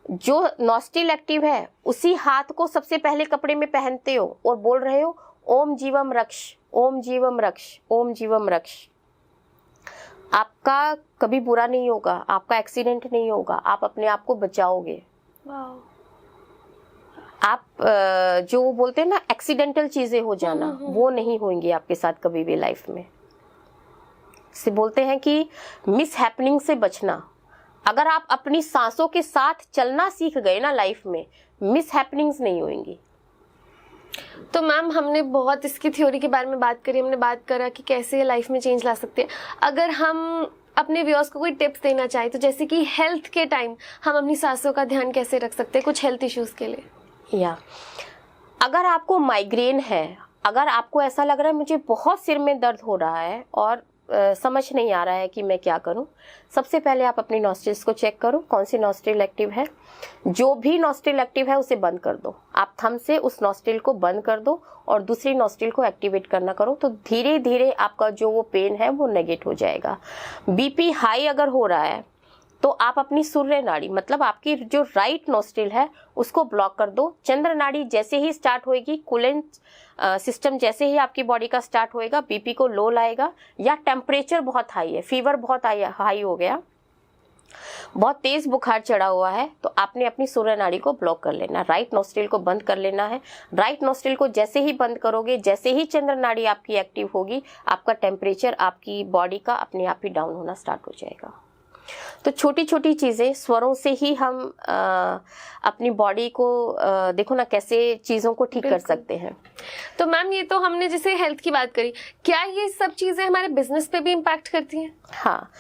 जो नॉस्ट्रिल एक्टिव है उसी हाथ को सबसे पहले कपड़े में पहनते हो और बोल रहे हो ओम जीवम रक्ष, ओम जीवम रक्ष, ओम जीवम रक्ष। आपका कभी बुरा नहीं होगा, आपका एक्सीडेंट नहीं होगा, आप अपने आप को बचाओगे। आप जो बोलते हैं ना एक्सीडेंटल चीजें हो जाना, वो नहीं होंगी आपके साथ कभी भी लाइफ में। से बोलते हैं कि मिस हैपनिंग से बचना। अगर आप अपनी सांसों के साथ चलना सीख गए ना लाइफ में, मिस हैपनिंग्स नहीं होंगी। तो मैम हमने बहुत इसकी थ्योरी के बारे में बात करी, हमने बात करा कि कैसे लाइफ में चेंज ला सकते हैं। अगर हम अपने व्यूअर्स को कोई टिप्स देना चाहें तो जैसे कि हेल्थ के टाइम हम अपनी सांसों का ध्यान कैसे रख सकते हैं कुछ हेल्थ इश्यूज के लिए? या अगर आपको माइग्रेन है, अगर आपको ऐसा लग रहा है मुझे बहुत सिर में दर्द हो रहा है और समझ नहीं आ रहा है कि मैं क्या करूं, सबसे पहले आप अपनी नॉस्ट्रिल्स को चेक करो कौन सी नॉस्ट्रिल एक्टिव है। जो भी नॉस्ट्रिल एक्टिव है उसे बंद कर दो, आप थंब से उस नॉस्ट्रिल को बंद कर दो और दूसरी नॉस्ट्रिल को एक्टिवेट करना करो, तो धीरे धीरे आपका जो वो पेन है वो नेगेट हो जाएगा। बीपी हाई अगर हो रहा है तो आप अपनी सूर्य नाड़ी, मतलब आपकी जो राइट नॉस्ट्रिल है उसको ब्लॉक कर दो। चंद्र नाड़ी जैसे ही स्टार्ट होएगी, कूलेंट सिस्टम जैसे ही आपकी बॉडी का स्टार्ट होएगा, बीपी को लो लाएगा, या टेम्परेचर बहुत हाई है, फीवर बहुत हाई हो गया, बहुत तेज बुखार चढ़ा हुआ है, तो आपने अपनी सूर्य नाड़ी को ब्लॉक कर लेना, राइट नॉस्ट्रिल को बंद कर लेना है। राइट नॉस्ट्रिल को जैसे ही बंद करोगे, जैसे ही चंद्र नाड़ी आपकी एक्टिव होगी, आपका टेम्परेचर आपकी बॉडी का अपने आप ही डाउन होना स्टार्ट हो जाएगा। तो छोटी छोटी चीजें स्वरों से ही हम अपनी बॉडी को देखो ना कैसे चीजों को ठीक कर सकते हैं। तो मैम ये तो हमने जैसे हेल्थ की बात करी, क्या ये सब चीजें हमारे बिजनेस पे भी इम्पैक्ट करती हैं? हाँ,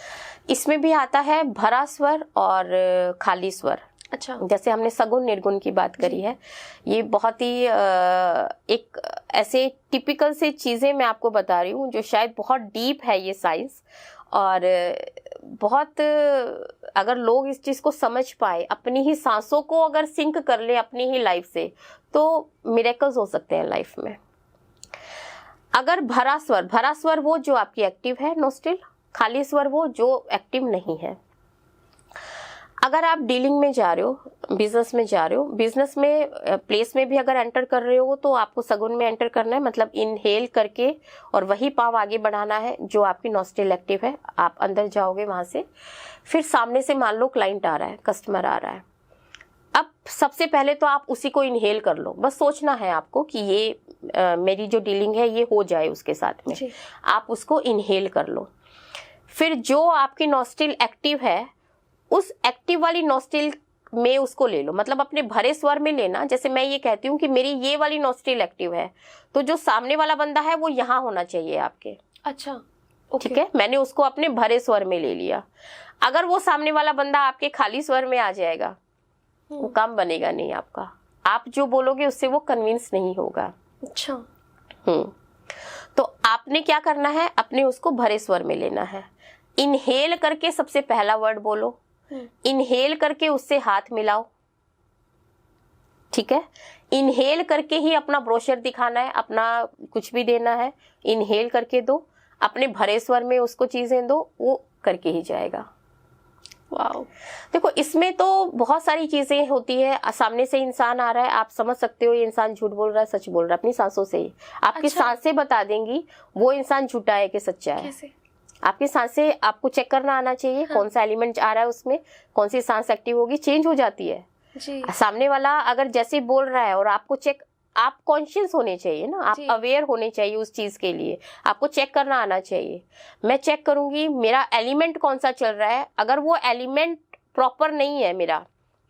इसमें भी आता है भरा स्वर और खाली स्वर। अच्छा, जैसे हमने सगुन निर्गुण की बात करी है, ये बहुत ही एक ऐसे टिपिकल से चीजें मैं आपको बता रही हूँ जो शायद बहुत डीप है ये साइंस, और बहुत अगर लोग इस चीज को समझ पाए, अपनी ही सांसों को अगर सिंक कर ले अपनी ही लाइफ से, तो मिरेकल्स हो सकते हैं लाइफ में। अगर भरा स्वर वो जो आपकी एक्टिव है नोस्ट्रिल, खाली स्वर वो जो एक्टिव नहीं है। अगर आप डीलिंग में जा रहे हो, बिजनेस में जा रहे हो, बिजनेस में प्लेस में भी अगर एंटर कर रहे हो तो आपको सगुन में एंटर करना है, मतलब इनहेल करके और वही पाव आगे बढ़ाना है जो आपकी नॉस्ट्रिल एक्टिव है। आप अंदर जाओगे वहां से, फिर सामने से मान लो क्लाइंट आ रहा है, कस्टमर आ रहा है। अब सबसे पहले तो आप उसी को इनहेल कर लो, बस सोचना है आपको कि ये मेरी जो डीलिंग है ये हो जाए उसके साथ में, आप उसको इनहेल कर लो। फिर जो आपकी नॉस्ट्रिल एक्टिव है उस एक्टिव वाली नॉस्ट्रिल में उसको ले लो, मतलब अपने भरे स्वर में लेना। जैसे मैं ये कहती हूँ कि मेरी ये वाली नॉस्ट्रिल एक्टिव है, तो जो सामने वाला बंदा है वो यहाँ होना चाहिए आपके। अच्छा, ठीक है, मैंने उसको अपने भरे स्वर में ले लिया। अगर वो सामने वाला बंदा आपके खाली स्वर में आ जाएगा, वो काम बनेगा नहीं आपका, आप जो बोलोगे उससे वो कन्विंस नहीं होगा। अच्छा, तो आपने क्या करना है, अपने उसको भरे स्वर में लेना है। इनहेल करके सबसे पहला वर्ड बोलो, इनहेल करके उससे हाथ मिलाओ, ठीक है। इनहेल करके ही अपना ब्रोशर दिखाना है, अपना कुछ भी देना है, इनहेल करके दो, अपने भरे स्वर में उसको चीजें दो, वो करके ही जाएगा। वाओ, देखो इसमें तो बहुत सारी चीजें होती है। सामने से इंसान आ रहा है, आप समझ सकते हो ये इंसान झूठ बोल रहा है सच बोल रहा है, अपनी सांसों से ही आपकी अच्छा। सांसें बता देंगी वो इंसान झूठा है कि सच्चा है। कैसे? आपकी सांसें आपको चेक करना आना चाहिए, हाँ। कौन सा एलिमेंट आ रहा है उसमें, कौन सी सांस एक्टिव होगी, चेंज हो जाती है जी। सामने वाला अगर जैसे बोल रहा है, और आपको चेक, आप कॉन्शियस होने चाहिए ना, आप अवेयर होने चाहिए उस चीज के लिए, आपको चेक करना आना चाहिए। मैं चेक करूंगी मेरा एलिमेंट कौन सा चल रहा है, अगर वो एलिमेंट प्रॉपर नहीं है मेरा,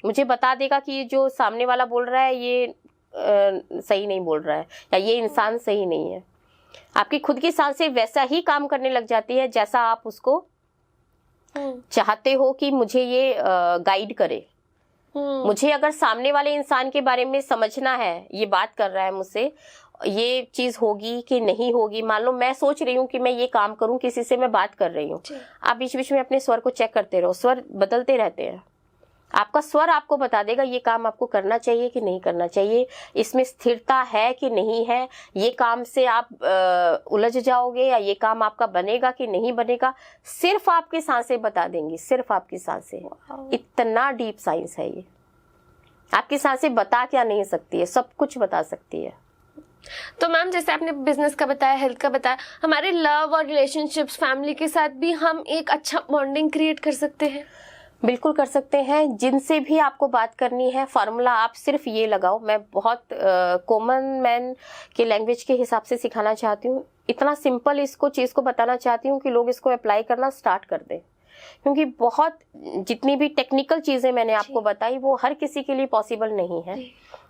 मुझे बता देगा कि ये जो सामने वाला बोल रहा है ये सही नहीं बोल रहा है, या ये इंसान सही नहीं है। आपकी खुद की सांसें वैसा ही काम करने लग जाती है जैसा आप उसको चाहते हो कि मुझे ये गाइड करे। मुझे अगर सामने वाले इंसान के बारे में समझना है, ये बात कर रहा है मुझसे, ये चीज होगी कि नहीं होगी। मान लो मैं सोच रही हूँ कि मैं ये काम करूँ, किसी से मैं बात कर रही हूँ, आप बीच बीच में अपने स्वर को चेक करते रहो, स्वर बदलते रहते हैं। आपका स्वर आपको बता देगा ये काम आपको करना चाहिए कि नहीं करना चाहिए, इसमें स्थिरता है कि नहीं है, ये काम से आप उलझ जाओगे या ये काम आपका बनेगा कि नहीं बनेगा। सिर्फ आपकी सांसें बता देंगी, सिर्फ आपकी सांसें। इतना डीप साइंस है ये। आपकी सांसें बता क्या नहीं सकती है, सब कुछ बता सकती है। तो मैम जैसे आपने बिजनेस का बताया, हेल्थ का बताया, हमारे लव और रिलेशनशिप्स, फैमिली के साथ भी हम एक अच्छा बॉन्डिंग क्रिएट कर सकते हैं? बिल्कुल कर सकते हैं। जिनसे भी आपको बात करनी है, फार्मूला आप सिर्फ ये लगाओ। मैं बहुत कॉमन मैन के लैंग्वेज के हिसाब से सिखाना चाहती हूँ, इतना सिंपल इसको चीज़ को बताना चाहती हूँ कि लोग इसको अप्लाई करना स्टार्ट कर दें, क्योंकि बहुत जितनी भी टेक्निकल चीज़ें मैंने आपको बताई वो हर किसी के लिए पॉसिबल नहीं है।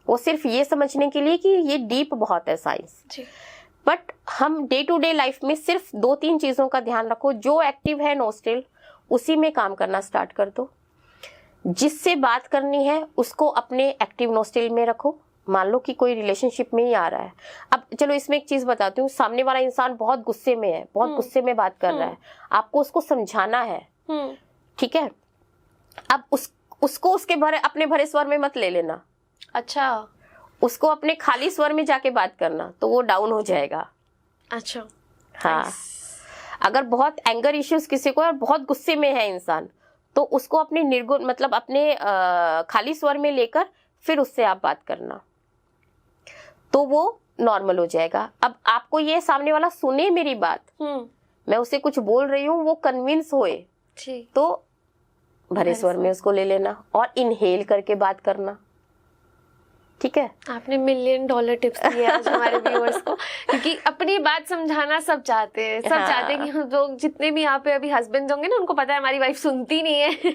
वो सिर्फ ये समझने के लिए कि ये डीप बहुत है साइंस। बट हम डे टू डे लाइफ में सिर्फ 2-3 चीज़ों का ध्यान रखो। जो एक्टिव है नोस्ट्रिल, उसी में काम करना स्टार्ट कर दो। जिससे बात करनी है उसको अपने एक्टिव नोस्ट्रिल में रखो। मान लो कि कोई रिलेशनशिप में ही आ रहा है, अब चलो इसमें एक चीज बताती हूँ, सामने वाला इंसान बहुत गुस्से में है, बहुत गुस्से में बात कर रहा है, आपको उसको समझाना है, ठीक है। अब उसको उसके अपने भरे स्वर में मत ले लेना। अच्छा, उसको अपने खाली स्वर में जाके बात करना, तो वो डाउन हो जाएगा। अच्छा, हाँ। अगर बहुत एंगर इश्यूज किसी को और बहुत गुस्से में है इंसान, तो उसको अपने निर्गुण, मतलब अपने खाली स्वर में लेकर फिर उससे आप बात करना, तो वो नॉर्मल हो जाएगा। अब आपको ये सामने वाला सुने मेरी बात, मैं उसे कुछ बोल रही हूँ, वो कन्विंस होए, तो भरे स्वर में उसको ले लेना और इनहेल करके बात करना। ठीक है। आपने $1,000,000 टिप्स दिए आज हमारे व्यूअर्स को, क्योंकि अपनी बात समझाना सब चाहते हैं, सब चाहते हैं कि हम लोग जितने भी यहाँ पे अभी हस्बैंड होंगे ना, उनको पता है हमारी वाइफ सुनती नहीं है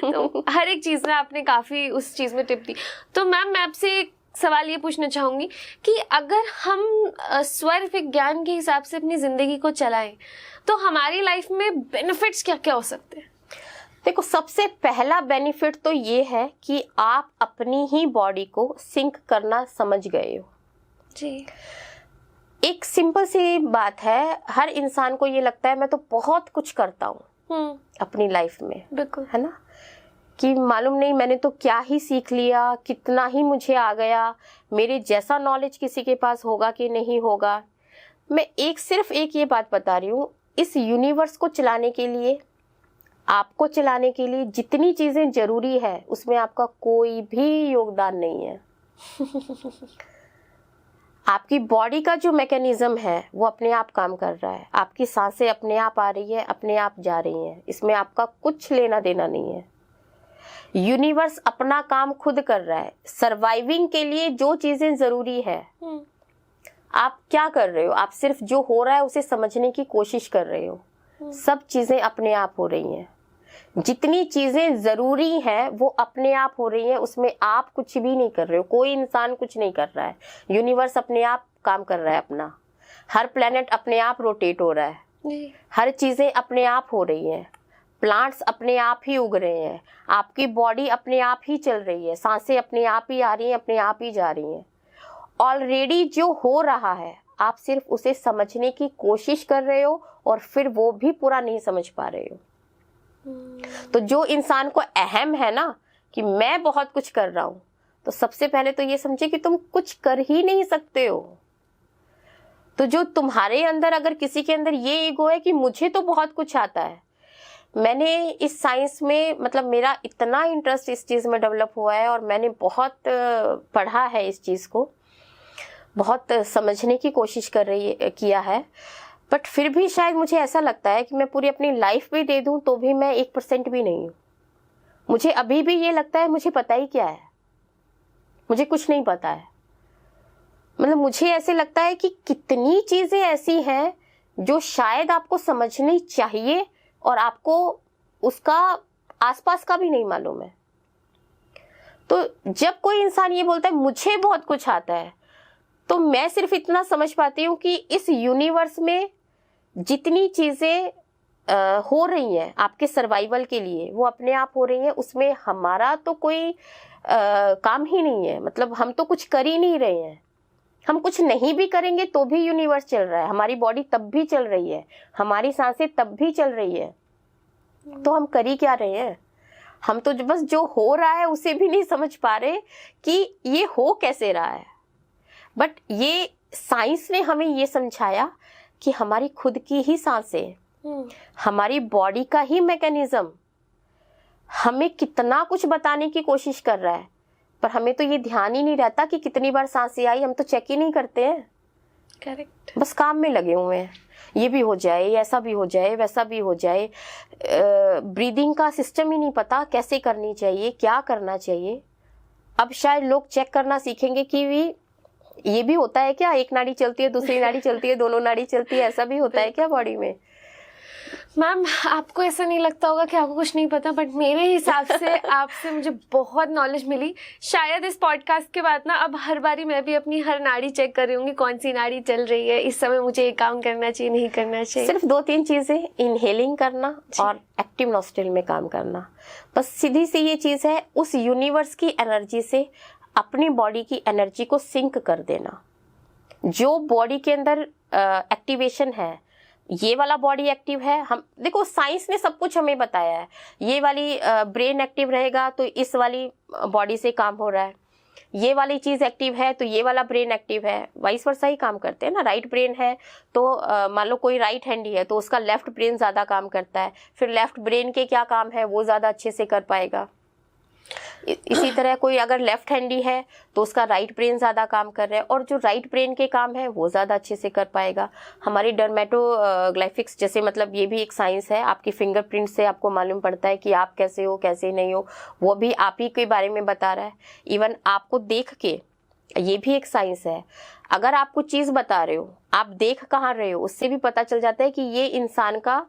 तो हर एक चीज़ में आपने काफ़ी उस चीज़ में टिप दी। तो मैम मैं आपसे एक सवाल ये पूछना चाहूँगी कि अगर हम स्वर विज्ञान के हिसाब से अपनी ज़िंदगी को चलाएं तो हमारी लाइफ में बेनिफिट्स क्या क्या हो सकते हैं? देखो, सबसे पहला बेनिफिट तो ये है कि आप अपनी ही बॉडी को सिंक करना समझ गए हो जी। एक सिंपल सी बात है, हर इंसान को ये लगता है मैं तो बहुत कुछ करता हूँ अपनी लाइफ में, बिल्कुल, है ना, कि मालूम नहीं मैंने तो क्या ही सीख लिया, कितना ही मुझे आ गया, मेरे जैसा नॉलेज किसी के पास होगा कि नहीं होगा। मैं सिर्फ एक ये बात बता रही हूँ, इस यूनिवर्स को चलाने के लिए, आपको चलाने के लिए जितनी चीजें जरूरी है उसमें आपका कोई भी योगदान नहीं है आपकी बॉडी का जो मैकेनिज्म है वो अपने आप काम कर रहा है, आपकी सांसें अपने आप आ रही है, अपने आप जा रही हैं, इसमें आपका कुछ लेना देना नहीं है। यूनिवर्स अपना काम खुद कर रहा है। सर्वाइविंग के लिए जो चीजें जरूरी है आप क्या कर रहे हो, आप सिर्फ जो हो रहा है उसे समझने की कोशिश कर रहे हो। सब चीजें अपने आप हो रही हैं, जितनी चीजें जरूरी हैं वो अपने आप हो रही हैं, उसमें आप कुछ भी नहीं कर रहे हो, कोई इंसान कुछ नहीं कर रहा है, यूनिवर्स अपने आप काम कर रहा है अपना। हर प्लेनेट अपने आप रोटेट हो रहा है, हर चीजें अपने आप हो रही हैं, प्लांट्स अपने आप ही उग रहे हैं, आपकी बॉडी अपने आप ही चल रही है, सांसें अपने आप ही आ रही हैं, अपने आप ही जा रही हैं। ऑलरेडी जो हो रहा है आप सिर्फ उसे समझने की कोशिश कर रहे हो और फिर वो भी पूरा नहीं समझ पा रहे हो। तो जो इंसान को अहम है ना कि मैं बहुत कुछ कर रहा हूं, तो सबसे पहले तो ये समझे कि तुम कुछ कर ही नहीं सकते हो। तो जो तुम्हारे अंदर, अगर किसी के अंदर ये ईगो है कि मुझे तो बहुत कुछ आता है, मैंने इस साइंस में, मतलब मेरा इतना इंटरेस्ट इस चीज में डेवलप हुआ है और मैंने बहुत पढ़ा है इस चीज को, बहुत समझने की कोशिश किया है, बट फिर भी शायद मुझे ऐसा लगता है कि मैं पूरी अपनी लाइफ भी दे दूं तो भी मैं 1% भी नहीं हूं। मुझे अभी भी ये लगता है मुझे पता ही क्या है, मुझे कुछ नहीं पता है। मतलब मुझे ऐसे लगता है कि कितनी चीजें ऐसी हैं जो शायद आपको समझनी चाहिए और आपको उसका आसपास का भी नहीं मालूम है। तो जब कोई इंसान ये बोलता है मुझे बहुत कुछ आता है, तो मैं सिर्फ इतना समझ पाती हूँ कि इस यूनिवर्स में जितनी चीजें हो रही हैं आपके सर्वाइवल के लिए वो अपने आप हो रही हैं, उसमें हमारा तो कोई काम ही नहीं है। मतलब हम तो कुछ कर ही नहीं रहे हैं, हम कुछ नहीं भी करेंगे तो भी यूनिवर्स चल रहा है, हमारी बॉडी तब भी चल रही है, हमारी सांसें तब भी चल रही है। तो हम कर ही क्या रहे हैं? हम तो बस जो हो रहा है उसे भी नहीं समझ पा रहे कि ये हो कैसे रहा है। बट ये साइंस ने हमें ये समझाया कि हमारी खुद की ही सांसें, हमारी बॉडी का ही मैकेनिज्म हमें कितना कुछ बताने की कोशिश कर रहा है, पर हमें तो ये ध्यान ही नहीं रहता कि कितनी बार सांसें आई, हम तो चेक ही नहीं करते हैं। करेक्ट। बस काम में लगे हुए हैं, ये भी हो जाए, ऐसा भी हो जाए, वैसा भी हो जाए। ब्रीदिंग का सिस्टम ही नहीं पता कैसे करनी चाहिए, क्या करना चाहिए। अब शायद लोग चेक करना सीखेंगे कि ये भी होता है क्या, एक नाड़ी चलती है, दूसरी नाड़ी चलती है, दोनों नाड़ी चलती है, ऐसा भी होता है क्या बॉडी में? मैम आपको ऐसा नहीं लगता होगा कि आपको कुछ नहीं पता, बट मेरे हिसाब से आपसे मुझे बहुत नॉलेज मिली। शायद इस पॉडकास्ट के बाद ना अब हर बारी मैं भी अपनी हर नाड़ी चेक कर रही हूँ, कौन सी नाड़ी चल रही है, इस समय मुझे ये काम करना चाहिए, नहीं करना चाहिए। सिर्फ 2-3 चीजें, इनहेलिंग करना और एक्टिव नॉस्ट्रिल में काम करना, बस सीधी सी ये चीज है। उस यूनिवर्स की एनर्जी से अपनी बॉडी की एनर्जी को सिंक कर देना। जो बॉडी के अंदर एक्टिवेशन है, ये वाला बॉडी एक्टिव है, हम देखो साइंस ने सब कुछ हमें बताया है। ये वाली ब्रेन एक्टिव रहेगा तो इस वाली बॉडी से काम हो रहा है, ये वाली चीज एक्टिव है तो ये वाला ब्रेन एक्टिव है, वाइस वर्सा ही काम करते हैं ना। राइट ब्रेन है तो मान लो कोई राइट हैंडी है तो उसका लेफ्ट ब्रेन ज्यादा काम करता है, फिर लेफ्ट ब्रेन के क्या काम है वो ज्यादा अच्छे से कर पाएगा। इसी तरह कोई अगर लेफ्ट हैंडी है तो उसका राइट ब्रेन ज्यादा काम कर रहा है और जो राइट ब्रेन के काम है वो ज्यादा अच्छे से कर पाएगा। हमारी डर्मेटोग्लाइफिक्स जैसे, मतलब ये भी एक साइंस है, आपकी फिंगरप्रिंट से आपको मालूम पड़ता है कि आप कैसे हो कैसे नहीं हो, वो भी आप ही के बारे में बता रहा है। इवन आपको देख के ये भी एक साइंस है। अगर आप कुछ चीज बता रहे हो, आप देख कहाँ रहे हो, उससे भी पता चल जाता है कि ये इंसान का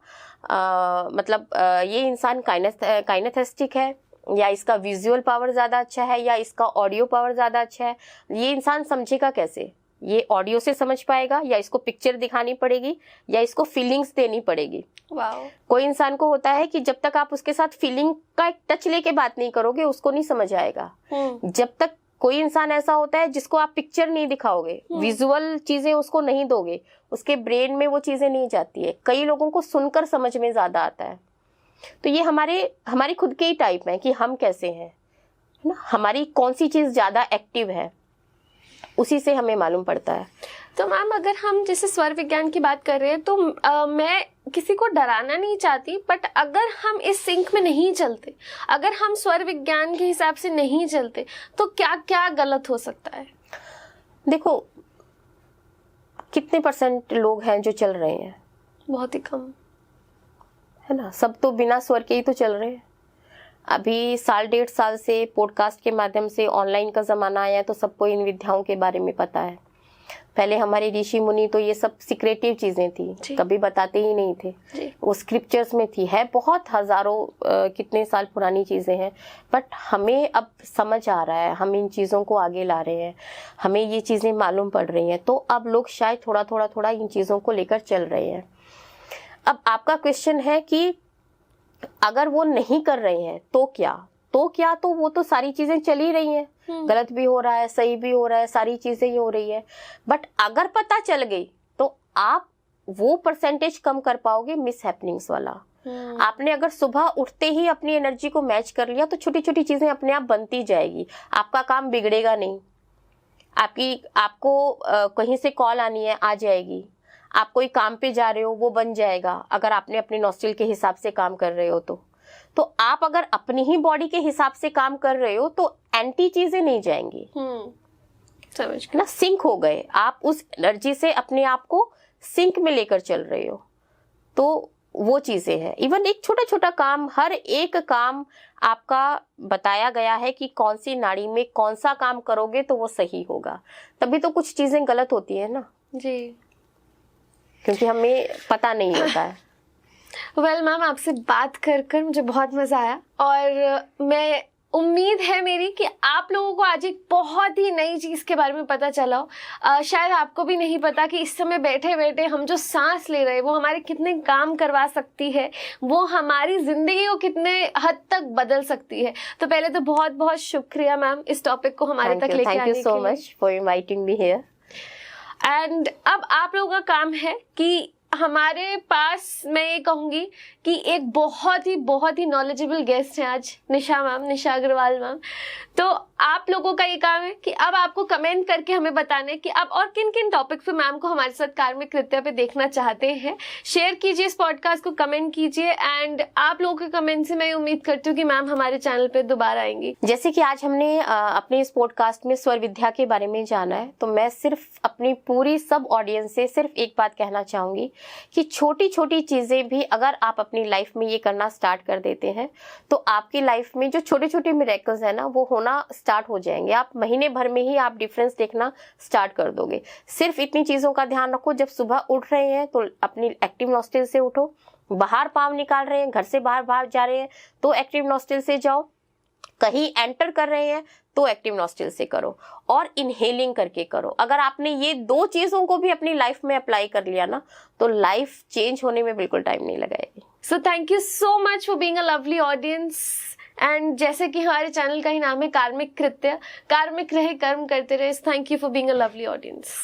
ये इंसान काइनेस्थेटिक है, या इसका विजुअल पावर ज्यादा अच्छा है, या इसका ऑडियो पावर ज्यादा अच्छा है। ये इंसान समझेगा कैसे? ये ऑडियो से समझ पाएगा, या इसको पिक्चर दिखानी पड़ेगी, या इसको फीलिंग्स देनी पड़ेगी। वाओ। कोई इंसान को होता है कि जब तक आप उसके साथ फीलिंग का एक टच लेके बात नहीं करोगे, उसको नहीं समझ आएगा। जब तक कोई इंसान ऐसा होता है जिसको आप पिक्चर नहीं दिखाओगे, विजुअल चीजें उसको नहीं दोगे, उसके ब्रेन में वो चीजें नहीं जाती है। कई लोगों को सुनकर समझ में ज्यादा आता है। तो ये हमारी खुद के ही टाइप है कि हम कैसे हैं, है ना, हमारी कौन सी चीज ज्यादा एक्टिव है, उसी से हमें मालूम पड़ता है। तो मैम अगर हम जैसे स्वर विज्ञान की बात कर रहे हैं, तो मैं किसी को डराना नहीं चाहती, बट अगर हम इस सिंक में नहीं चलते, अगर हम स्वर विज्ञान के हिसाब से नहीं चलते, तो क्या क्या गलत हो सकता है? देखो, कितने % लोग हैं जो चल रहे हैं? बहुत ही कम, है ना। सब तो बिना स्वर के ही तो चल रहे हैं। अभी 1.5 साल से पॉडकास्ट के माध्यम से ऑनलाइन का जमाना आया है, तो सबको इन विद्याओं के बारे में पता है। पहले हमारे ऋषि मुनि तो ये सब सीक्रेटिव चीजें थी, कभी बताते ही नहीं थे। वो स्क्रिप्चर्स में थी, है बहुत हजारों कितने साल पुरानी चीजें हैं, बट हमें अब समझ आ रहा है, हम इन चीजों को आगे ला रहे हैं, हमें ये चीजें मालूम पड़ रही हैं। तो अब लोग शायद थोड़ा इन चीजों को लेकर चल रहे हैं। अब आपका क्वेश्चन है कि अगर वो नहीं कर रहे हैं तो क्या? तो वो तो सारी चीजें चल ही रही हैं, गलत भी हो रहा है, सही भी हो रहा है, सारी चीजें ही हो रही है। बट अगर पता चल गई तो आप वो परसेंटेज कम कर पाओगे मिस हैपनिंग्स वाला। आपने अगर सुबह उठते ही अपनी एनर्जी को मैच कर लिया, तो छोटी छोटी चीजें अपने आप बनती जाएगी, आपका काम बिगड़ेगा नहीं। आपको कहीं से कॉल आनी है, आ जाएगी। आप कोई काम पे जा रहे हो, वो बन जाएगा, अगर आपने अपने नॉस्ट्रिल के हिसाब से काम कर रहे हो तो आप अगर अपनी ही बॉडी के हिसाब से काम कर रहे हो तो एंटी चीजें नहीं जाएंगी। समझ ना, सिंक हो गए आप, उस एनर्जी से अपने आप को सिंक में लेकर चल रहे हो, तो वो चीजें हैं। इवन एक छोटा छोटा काम, हर एक काम आपका बताया गया है कि कौन सी नाड़ी में कौन सा काम करोगे तो वो सही होगा। तभी तो कुछ चीजें गलत होती है ना जी, क्योंकि हमें पता नहीं होता है। वेल मैम, आपसे बात कर कर मुझे बहुत मजा आया, और मैं उम्मीद है मेरी कि आप लोगों को आज एक बहुत ही नई चीज के बारे में पता चला हो। शायद आपको भी नहीं पता कि इस समय बैठे बैठे हम जो सांस ले रहे हैं वो हमारे कितने काम करवा सकती है, वो हमारी जिंदगी को कितने हद तक बदल सकती है। तो पहले तो बहुत बहुत शुक्रिया मैम इस टॉपिक को हमारे तक लेके आने के लिए। Thank you so much for inviting me here. And अब आप लोगों का काम है कि हमारे पास, मैं ये कहूँगी कि एक बहुत ही नॉलेजेबल गेस्ट है आज, निशा मैम, निशा अग्रवाल मैम। तो आप लोगों का ये काम है कि अब आपको कमेंट करके हमें बताना है कि आप और किन किन टॉपिक पे मैम को हमारे साथ कार्मिक कृत्य पे देखना चाहते हैं। शेयर कीजिए इस पॉडकास्ट को, कमेंट कीजिए, एंड आप लोगों के कमेंट से मैं उम्मीद करती हूँ कि मैम हमारे चैनल पे दोबारा आएंगी। जैसे कि आज हमने अपने इस पॉडकास्ट में स्वर विद्या के बारे में जाना है, तो मैं सिर्फ अपनी पूरी सब ऑडियंस से सिर्फ एक बात कहना चाहूंगी कि छोटी छोटी चीजें भी अगर आप अपनी लाइफ में ये करना स्टार्ट कर देते हैं, तो आपकी लाइफ में जो छोटे छोटे मिरेकल्स है ना, वो होना स्टार्ट हो जाएंगे। आप महीने भर में ही आप डिफरेंस देखना स्टार्ट कर दोगे। सिर्फ इतनी चीजों का ध्यान रखो, जब सुबह उठ रहे हैं तो अपनी एक्टिव नॉस्ट्रिल से उठो, बाहर पाँव निकाल रहे हैं, घर से बाहर जा रहे हैं तो एक्टिव नॉस्ट्रिल से जाओ, कहीं एंटर कर रहे हैं तो एक्टिव नॉस्ट्रिल से करो, और इनहेलिंग करके करो। अगर आपने ये 2 चीजों को भी अपनी लाइफ में अप्लाई कर लिया ना, तो लाइफ चेंज होने में बिल्कुल टाइम नहीं लगाएगी। So thank you so much for being a lovely audience. And जैसे कि हमारे चैनल का ही नाम है कार्मिक कृत्य, कार्मिक रहे कर्म करते रहे। Thank you for being a lovely audience.